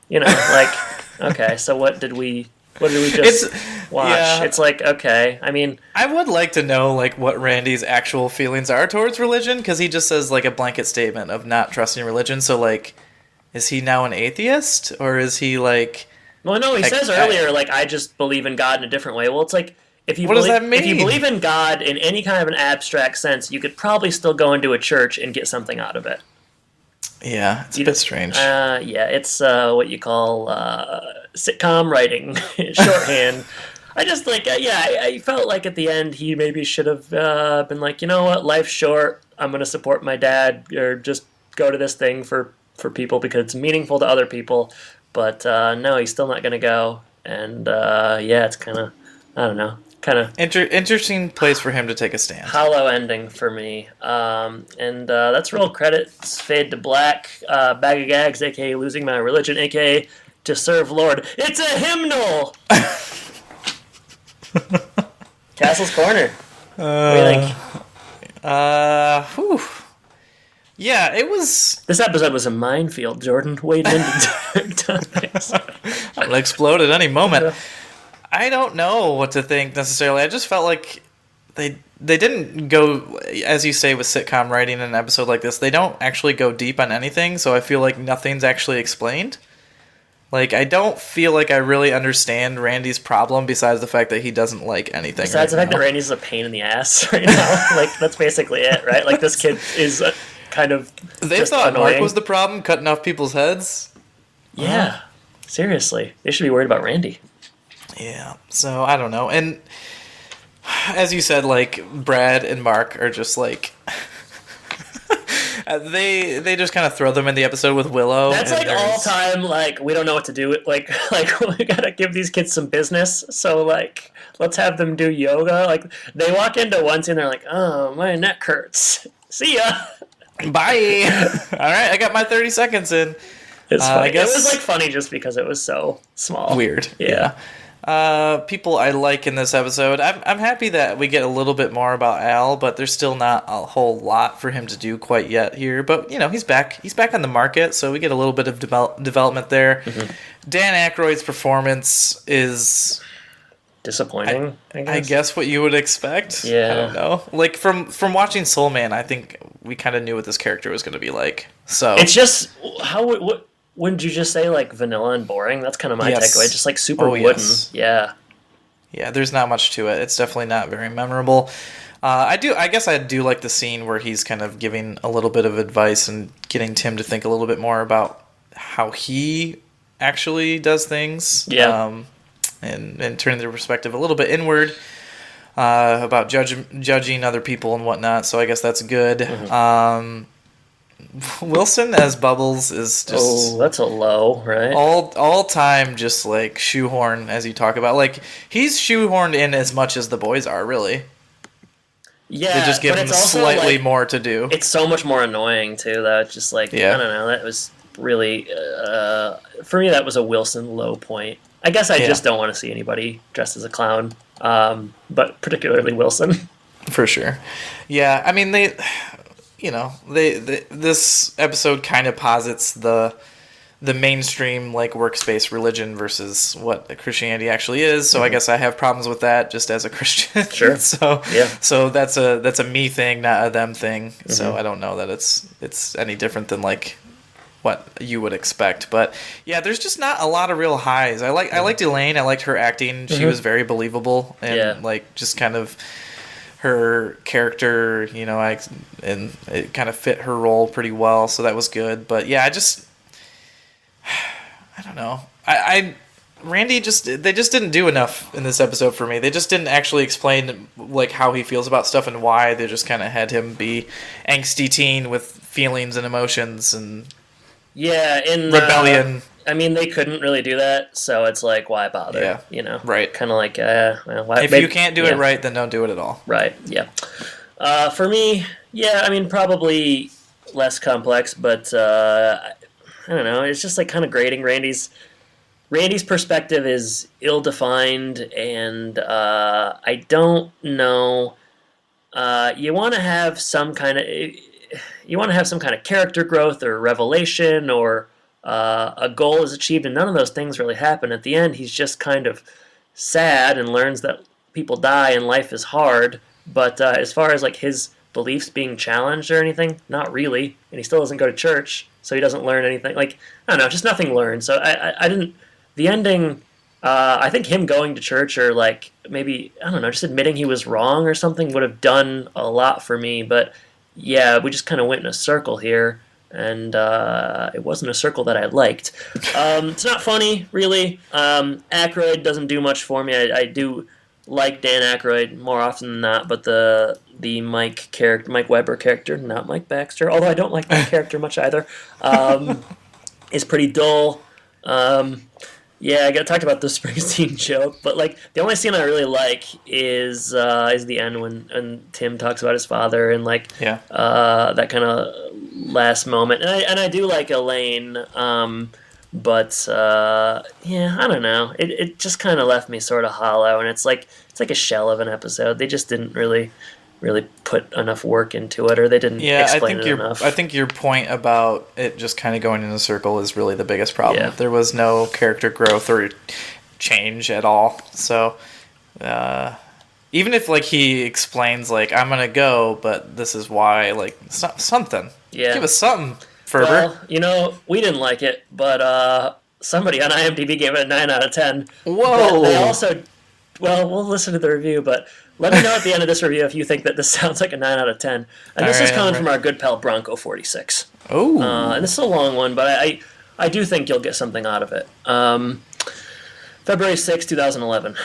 Okay, so what did we just watch? Yeah. It's like, okay, I mean... I would like to know, what Randy's actual feelings are towards religion, because he just says, a blanket statement of not trusting religion, so, is he now an atheist? Or is he, Well, no, he says earlier, I just believe in God in a different way. Well, it's like, if you what does that mean? If you believe in God in any kind of an abstract sense, you could probably still go into a church and get something out of it. Yeah, it's a bit strange. It's what you call sitcom writing, shorthand. I just I felt like at the end he maybe should have been like, you know what, life's short. I'm going to support my dad, or just go to this thing for people because it's meaningful to other people. But no, he's still not going to go. And it's kind of, I don't know. Kind of interesting place for him to take a stand. Hollow ending for me. And that's roll credits. Fade to black. Bag of gags, a.k.a. losing my religion, a.k.a. to serve Lord. It's a hymnal! Castle's Corner. What do you think? Yeah, it was... This episode was a minefield, Jordan. Wading into dark topics. It'll explode at any moment. I don't know what to think necessarily. I just felt like they didn't go, as you say, with sitcom writing in an episode like this. They don't actually go deep on anything, so I feel like nothing's actually explained. I don't feel like I really understand Randy's problem besides the fact that he doesn't like anything. Besides the fact that Randy's a pain in the ass right now. That's basically it, right? This kid is kind of They thought annoying. Mark was the problem, cutting off people's heads? Yeah. Seriously. They should be worried about Randy. Yeah, so I don't know. And as you said, Brad and Mark are just they just kind of throw them in the episode with Willow. That's all time, we don't know what to do with, we gotta give these kids some business, so, let's have them do yoga. They walk into one scene, they're like, oh, my neck hurts. See ya! Bye! Alright, I got my 30 seconds in. It's funny. It was, funny just because it was so small. Weird. Yeah. People I like in this episode. I'm happy that we get a little bit more about Al, but there's still not a whole lot for him to do quite yet here. But he's back. He's back on the market, so we get a little bit of development there. Mm-hmm. Dan Aykroyd's performance is disappointing. I guess what you would expect. Yeah. I don't know. Like from watching Soul Man, I think we kind of knew what this character was going to be like. So it's just what. Wouldn't you just say, like, vanilla and boring? That's kind of my takeaway. Just, like, super wooden. Yes. Yeah. Yeah, there's not much to it. It's definitely not very memorable. I guess I do like the scene where he's kind of giving a little bit of advice and getting Tim to think a little bit more about how he actually does things. Yeah. And turning their perspective a little bit inward about judging other people and whatnot. So I guess that's good. Mm-hmm. Wilson as Bubbles is just that's a low, right? All time, just like shoehorn, as you talk about. Like he's shoehorned in as much as the boys are, really. Yeah, they just give him slightly more to do. It's so much more annoying too, though. It's just like I don't know. That was really for me. That was a Wilson low point. I guess I just don't want to see anybody dressed as a clown, but particularly Wilson. For sure. Yeah, I mean they. This episode kind of posits the mainstream like workspace religion versus what Christianity actually is. So I guess I have problems with that just as a Christian. Sure. So that's a me thing, not a them thing. Mm-hmm. So I don't know that it's any different than like what you would expect. But yeah, there's just not a lot of real highs. I liked Elaine. I liked her acting. She was very believable and like just kind of. Her character, and it kind of fit her role pretty well, so that was good. But yeah, I don't know. Randy they just didn't do enough in this episode for me. They just didn't actually explain like how he feels about stuff and why. They just kind of had him be angsty teen with feelings and emotions and rebellion. I mean, they couldn't really do that, so it's like, why bother? Yeah. Right. Kind of like, why? If you can't do it right, then don't do it at all. Right. Yeah. For me, I mean, probably less complex, but I don't know. It's just like kind of grating. Randy's perspective is ill-defined, and I don't know. You want to have some kind of character growth or revelation or. A goal is achieved, and none of those things really happen. At the end, he's just kind of sad and learns that people die and life is hard. But as far as like his beliefs being challenged or anything, not really. And he still doesn't go to church, so he doesn't learn anything. Like I don't know, just nothing learned. So I didn't. The ending. I think him going to church or like maybe I don't know, just admitting he was wrong or something would have done a lot for me. But yeah, we just kind of went in a circle here. And it wasn't a circle that I liked. It's not funny, really. Aykroyd doesn't do much for me. I do like Dan Aykroyd more often than not, but the Mike Webber character, not Mike Baxter, although I don't like that character much either, is pretty dull. I talked about the Springsteen joke, but like the only scene I really like is the end when Tim talks about his father and like that kind of last moment, and I do like Elaine, but I don't know. It just kind of left me sort of hollow, and it's like a shell of an episode. They just didn't really put enough work into it, or they didn't explain it enough. I think your point about it just kind of going in a circle is really the biggest problem. Yeah. There was no character growth or change at all. So even if like he explains like I'm gonna go, but this is why, like something. Yeah. Give us something, Ferber. Well, we didn't like it, but somebody on IMDb gave it a 9 out of 10. Whoa! They also, we'll listen to the review, but let me know at the end of this review if you think that this sounds like a 9 out of 10. And this is coming from our good pal Bronco 46. Oh. And this is a long one, but I do think you'll get something out of it. February 6, 2011.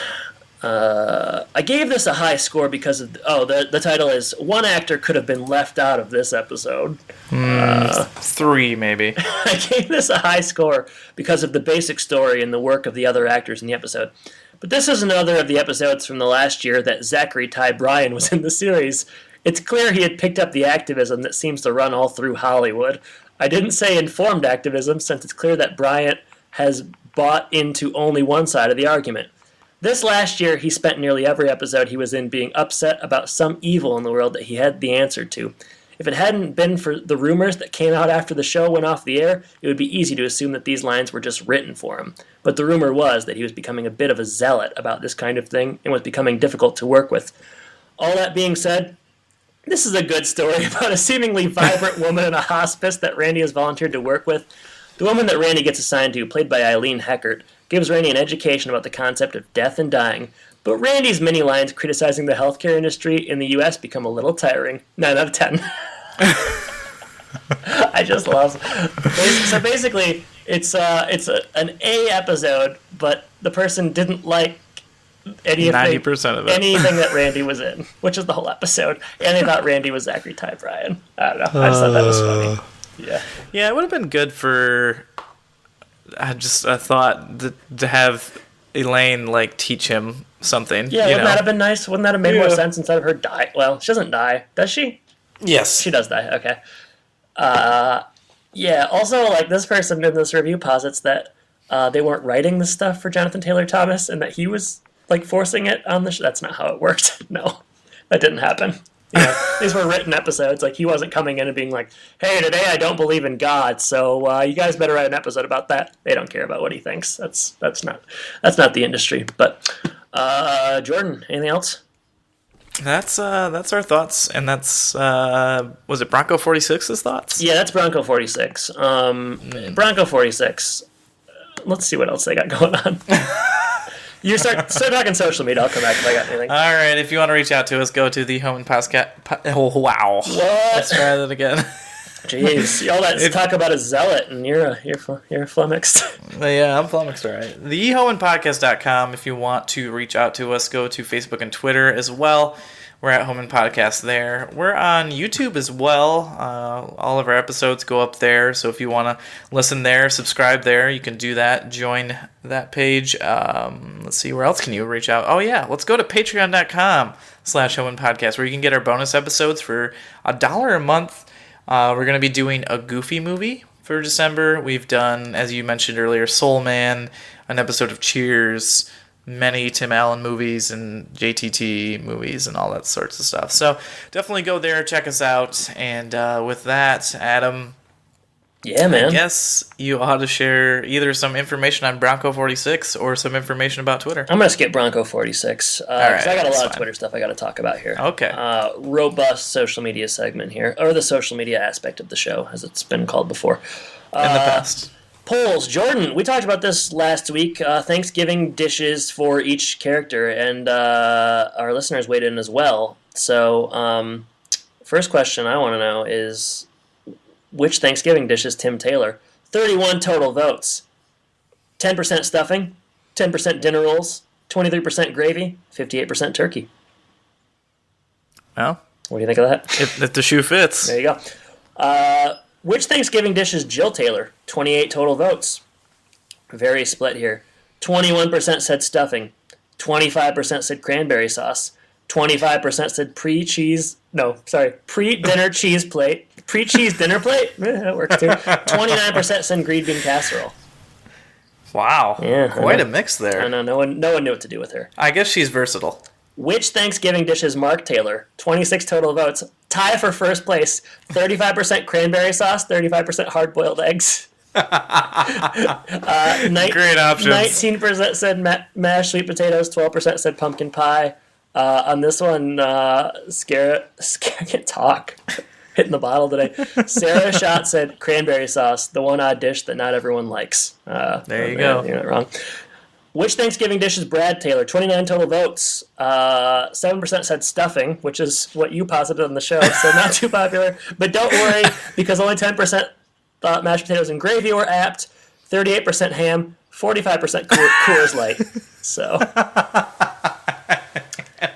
I gave this a high score because of the title is One Actor Could Have Been Left Out of This Episode. 3 maybe. I gave this a high score because of the basic story and the work of the other actors in the episode. But this is another of the episodes from the last year that Zachary Ty Bryan was in the series. It's clear he had picked up the activism that seems to run all through Hollywood. I didn't say informed activism, since it's clear that Bryant has bought into only one side of the argument. This last year, he spent nearly every episode he was in being upset about some evil in the world that he had the answer to. If it hadn't been for the rumors that came out after the show went off the air, it would be easy to assume that these lines were just written for him. But the rumor was that he was becoming a bit of a zealot about this kind of thing and was becoming difficult to work with. All that being said, this is a good story about a seemingly vibrant woman in a hospice that Randy has volunteered to work with. The woman that Randy gets assigned to, played by Eileen Heckert, gives Randy an education about the concept of death and dying, but Randy's many lines criticizing the healthcare industry in the U.S. become a little tiring. 9 out of 10. I just love it. So basically, it's an A episode, but the person didn't like 90% of it. Anything that Randy was in, which is the whole episode, and they thought Randy was Zachary Ty Bryan. I don't know. I just thought that was funny. Yeah, it would have been good for. I thought to have Elaine like teach him something. Yeah, wouldn't that have been nice? Wouldn't that have made more sense instead of her die? Well, she doesn't die, does she? Yes, she does die. Okay. Yeah. Also, like, this person in this review posits that they weren't writing the stuff for Jonathan Taylor Thomas, and that he was like forcing it on the show. That's not how it worked. No, that didn't happen. Yeah, these were written episodes. Like, he wasn't coming in and being like, "Hey, today I don't believe in God, so you guys better write an episode about that." They don't care about what he thinks. That's not the industry. But Jordan, anything else? That's our thoughts, and that's was it Bronco 46's thoughts? Yeah, that's Bronco 46. Bronco 46. Let's see what else they got going on. You start talking social media. I'll come back if I got anything. All right, if you want to reach out to us, go to the Home and Podcast. Oh, wow! What? Let's try that again. Jeez, all that talk about a zealot, and you're flummoxed. Yeah, I'm flummoxed, all right. TheHomeandPodcast.com. If you want to reach out to us, go to Facebook and Twitter as well. We're at Home and Podcast there. We're on YouTube as well. All of our episodes go up there, so if you want to listen there, subscribe there, you can do that. Join that page. Let's see, where else can you reach out? Oh, yeah, let's go to patreon.com/Home and Podcast, where you can get our bonus episodes for $1 a month. We're going to be doing a Goofy movie for December. We've done, as you mentioned earlier, Soul Man, an episode of Cheers, many Tim Allen movies and JTT movies and all that sorts of stuff. So definitely go there, check us out. And with that, Adam, yeah, man, I guess you ought to share either some information on Bronco 46 or some information about Twitter. I'm going to skip Bronco 46 because I got a lot of Twitter stuff I got to talk about here. Okay. Robust social media segment here, or the social media aspect of the show, as it's been called before. In the past. Polls. Jordan, we talked about this last week. Thanksgiving dishes for each character, and our listeners weighed in as well. So, first question I want to know is, which Thanksgiving dish is Tim Taylor? 31 total votes. 10% stuffing, 10% dinner rolls, 23% gravy, 58% turkey. Well, what do you think of that? If the shoe fits. There you go. Which Thanksgiving dish is Jill Taylor? 28 total votes. Very split here. 21% said stuffing. 25% said cranberry sauce. 25% said pre-dinner cheese plate. Pre-cheese dinner plate? That works too. 29% said green bean casserole. Wow. Yeah, quite a mix there. I know. No one knew what to do with her. I guess she's versatile. Which Thanksgiving dish is Mark Taylor? 26 total votes. Tie for first place. 35% cranberry sauce, 35% hard-boiled eggs. Great options. 19% said mashed sweet potatoes, 12% said pumpkin pie. On this one, Scare can't talk. Hitting the bottle today. Sarah Schott said cranberry sauce, the one odd dish that not everyone likes. There you go. You're not wrong. Which Thanksgiving dish is Brad Taylor? 29 total votes. 7% said stuffing, which is what you posited on the show, so not too popular. But don't worry, because only 10% thought mashed potatoes and gravy were apt. 38% ham, 45% Coors Light. So,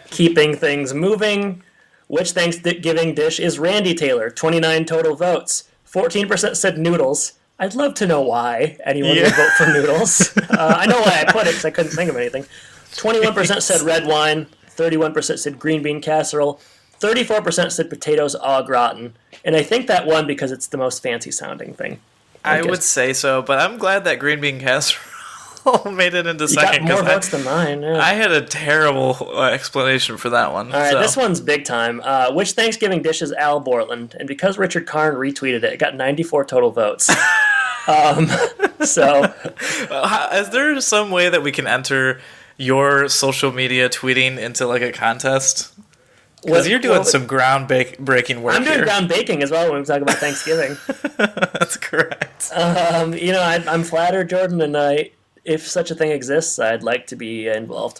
keeping things moving. Which Thanksgiving dish is Randy Taylor? 29 total votes. 14% said noodles. I'd love to know why anyone would vote for noodles. I know why I put it, because I couldn't think of anything. 21% said red wine. 31% said green bean casserole. 34% said potatoes au gratin. And I think that won because it's the most fancy sounding thing. I would say so, but I'm glad that green bean casserole made it into You second. got more votes than mine. Yeah. I had a terrible explanation for that one. All right, so. this one's big time. Which Thanksgiving dish is Al Borland? And because Richard Karn retweeted it, it got 94 total votes. So, is there some way that we can enter your social media tweeting into like a contest? Because you're doing some ground-breaking work. I'm doing here. ground baking as well when we talk about Thanksgiving. That's correct. I'm flattered, Jordan, and if such a thing exists, I'd like to be involved.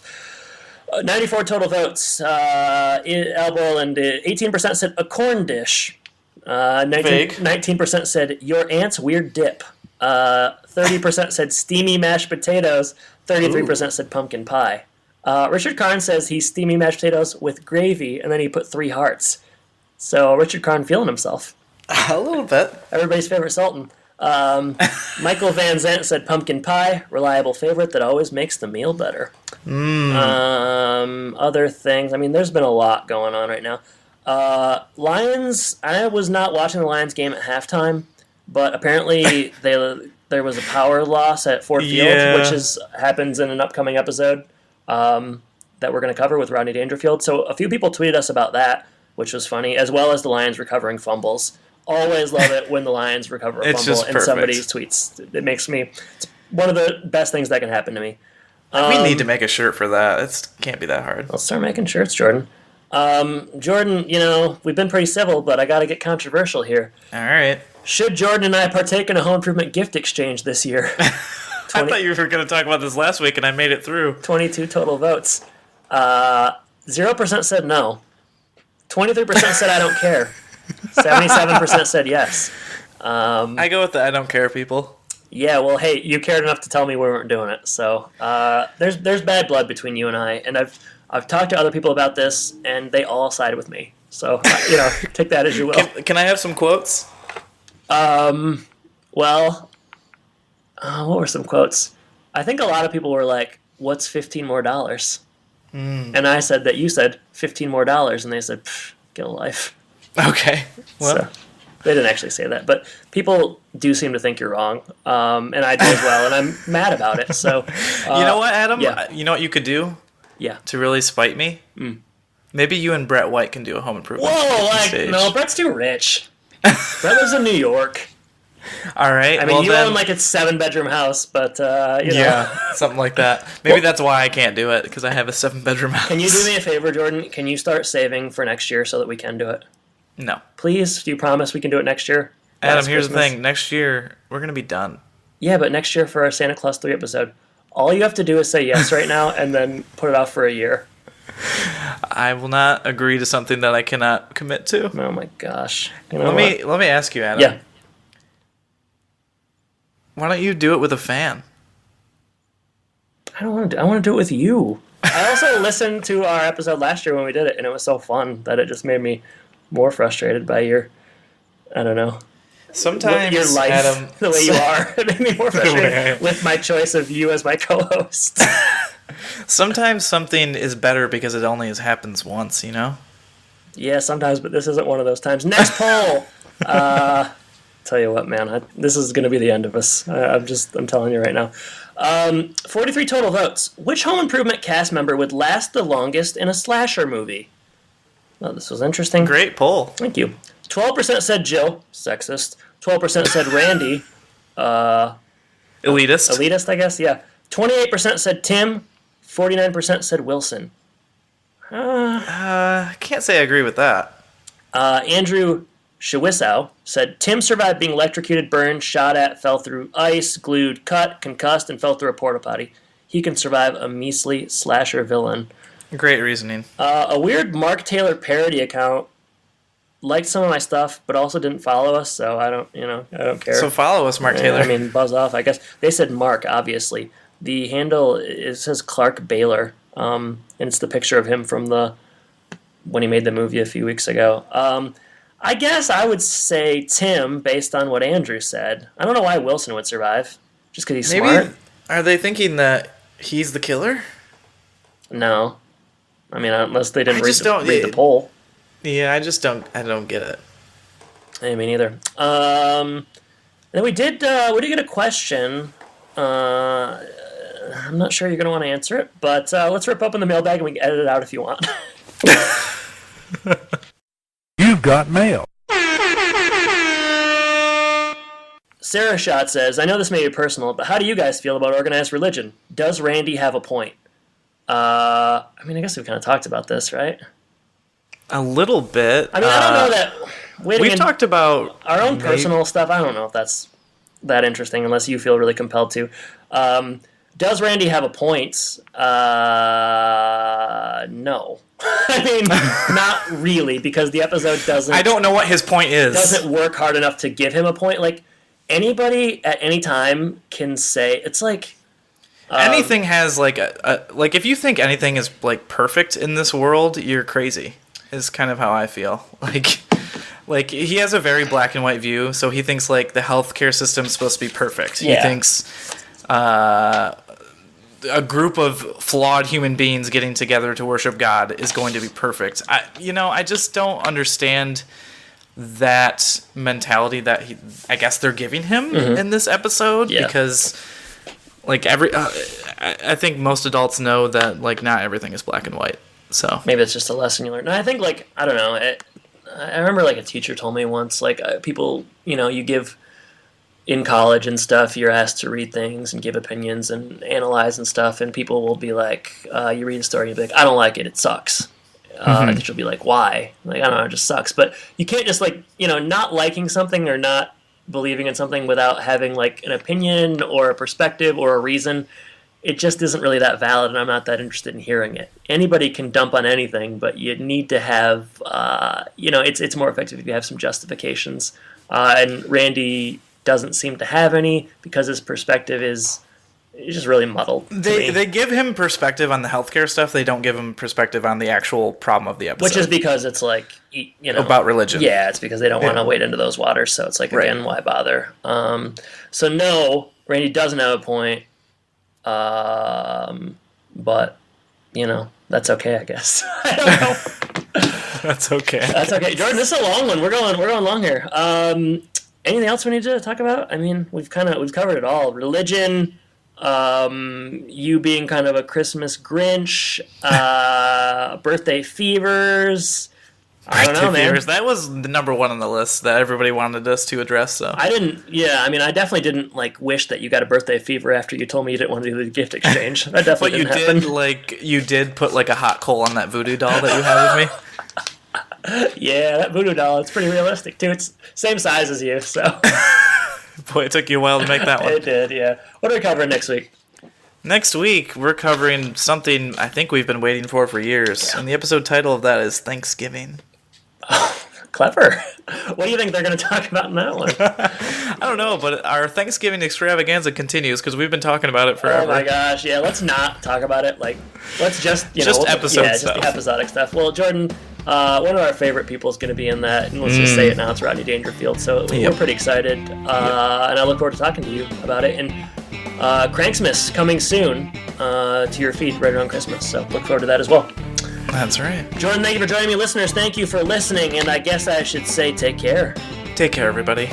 94 total votes. Al Borland, 18% said a corn dish. 19% said your aunt's weird dip. 30% said steamy mashed potatoes. 33% said pumpkin pie. Richard Karn says he's steamy mashed potatoes with gravy, and then he put 3 hearts. So Richard Karn feeling himself. A little bit. Everybody's favorite Sultan. Michael Van Zant said pumpkin pie, reliable favorite that always makes the meal better. Other things, I mean, there's been a lot going on right now. Lions, I was not watching the Lions game at halftime, but apparently there was a power loss at Ford Field, which happens in an upcoming episode that we're going to cover with Rodney Dangerfield. So a few people tweeted us about that, which was funny, as well as the Lions recovering fumbles. Always love it when the Lions recover a fumble in somebody's tweets. It makes me... It's one of the best things that can happen to me. We need to make a shirt for that. It can't be that hard. I'll start making shirts, Jordan. Jordan, we've been pretty civil, but I got to get controversial here. All right. Should Jordan and I partake in a home improvement gift exchange this year? I thought you were going to talk about this last week, and I made it through. 22 total votes. 0% said no. 23% said I don't care. 77% said yes. I go with the I don't care people. Yeah, well, hey, you cared enough to tell me we weren't doing it. So there's bad blood between you and I, and I've talked to other people about this, and they all sided with me. So take that as you will. Can I have some quotes? Well, what were some quotes? I think a lot of people were like, "What's $15 more?" And I said that you said $15 more, and they said, "Get a life." Okay. Well, so, they didn't actually say that, but people do seem to think you're wrong, and I do as well, and I'm mad about it. So, you know what, Adam? Yeah. You know what you could do? Yeah. To really spite me? Maybe you and Brett White can do a home improvement. Whoa! No, Brett's too rich. Brett lives in New York. All right. I mean, you own like a 7-bedroom house, but yeah, something like that. Maybe that's why I can't do it, because I have a 7-bedroom house. Can you do me a favor, Jordan? Can you start saving for next year so that we can do it? No. Please, do you promise we can do it next year? Adam, here's the thing. Next year, we're going to be done. Yeah, but next year for our Santa Claus 3 episode, all you have to do is say yes right now and then put it off for a year. I will not agree to something that I cannot commit to. Oh my gosh. Let me ask you, Adam. Yeah. Why don't you do it with a fan? I want to do it with you. I also listened to our episode last year when we did it, and it was so fun that it just made me more frustrated by your, I don't know, sometimes your life, Adam, the way you are. It made me more frustrated with my choice of you as my co-host. Sometimes something is better because it only happens once, you know? Yeah, sometimes, but this isn't one of those times. Next poll! Tell you what, man, this is going to be the end of us. I'm telling you right now. 43 total votes. Which home improvement cast member would last the longest in a slasher movie? Well, this was interesting. Great poll. Thank you. 12% said Jill, sexist. 12% said Randy, elitist, I guess, yeah. 28% said Tim. 49% said Wilson. I can't say I agree with that. Andrew Shawisow said Tim survived being electrocuted, burned, shot at, fell through ice, glued, cut, concussed, and fell through a porta potty. He can survive a measly slasher villain. Great reasoning. A weird Mark Taylor parody account liked some of my stuff, but also didn't follow us, so I don't care. So follow us, Mark Taylor. I mean, buzz off, I guess. They said Mark, obviously. The handle, it says Clark Baylor, and it's the picture of him from when he made the movie a few weeks ago. I guess I would say Tim, based on what Andrew said. I don't know why Wilson would survive, just because he's smart. Are they thinking that he's the killer? No. I mean, unless they didn't read the poll. Yeah, I don't get it. Hey, me neither. Then we did get a question. I'm not sure you're going to want to answer it, but let's rip open the mailbag and we can edit it out if you want. You've got mail. Sarah Schott says, I know this may be personal, but how do you guys feel about organized religion? Does Randy have a point? I guess we kind of talked about this, right? A little bit. I don't know that... We've talked about... Our own personal stuff, I don't know if that's that interesting, unless you feel really compelled to. Does Randy have a point? No. Not really, because the episode doesn't... I don't know what his point is. Doesn't work hard enough to give him a point. Like, anybody at any time can say... It's like... anything has, like, like, if you think anything is, like, perfect in this world, you're crazy, is kind of how I feel. Like, he has a very black and white view, so he thinks, like, the healthcare system's supposed to be perfect. Yeah. He thinks a group of flawed human beings getting together to worship God is going to be perfect. I just don't understand that mentality that I guess they're giving him in this episode, because, like, I think most adults know that, like, not everything is black and white. So maybe it's just a lesson you learn. No, I think, like, I don't know. I remember, like, a teacher told me once, like, people, you give in college and stuff, you're asked to read things and give opinions and analyze and stuff, and people will be like, you read a story and you'll be like, I don't like it, it sucks. And she'll be like, why? Like, I don't know, it just sucks. But you can't just, like, not liking something or not believing in something without having, like, an opinion or a perspective or a reason. It just isn't really that valid, and I'm not that interested in hearing it. Anybody can dump on anything, but you need to have, it's more effective if you have some justifications. And Randy doesn't seem to have any because his perspective is just really muddled. They give him perspective on the healthcare stuff. They don't give him perspective on the actual problem of the episode. Which is because it's like, about religion. Yeah, it's because they don't want to wade into those waters. So it's like, again, why bother? So no, Randy doesn't have a point. But, that's okay, I guess. I don't know. That's okay. That's okay. Jordan, this is a long one. We're going long here. Anything else we need to talk about? I mean, we've covered it all. Religion, you being kind of a Christmas Grinch, birthday fevers. I don't know, man. That was the number one on the list that everybody wanted us to address. So I definitely didn't, like, wish that you got a birthday fever after you told me you didn't want to do the gift exchange. That definitely didn't happen. You did put, like, a hot coal on that voodoo doll that you have with me. Yeah, that voodoo doll, it's pretty realistic, too. It's same size as you, so. Boy, it took you a while to make that one. It did, yeah. What are we covering next week? Next week, we're covering something I think we've been waiting for years. Yeah. And the episode title of that is Thanksgiving. Clever. What do you think they're going to talk about in that one? I don't know, but our Thanksgiving extravaganza continues because we've been talking about it forever. Oh my gosh, yeah, let's not talk about it. Like, let's just, episode stuff. Just the episodic stuff. Well, Jordan, one of our favorite people is going to be in that, and let's just say it now, it's Rodney Dangerfield, so we're pretty excited, and I look forward to talking to you about it, and Cranksmas coming soon to your feed right around Christmas, so look forward to that as well. That's right. Jordan, thank you for joining me. Listeners, thank you for listening, and I guess I should say take care. Take care, everybody.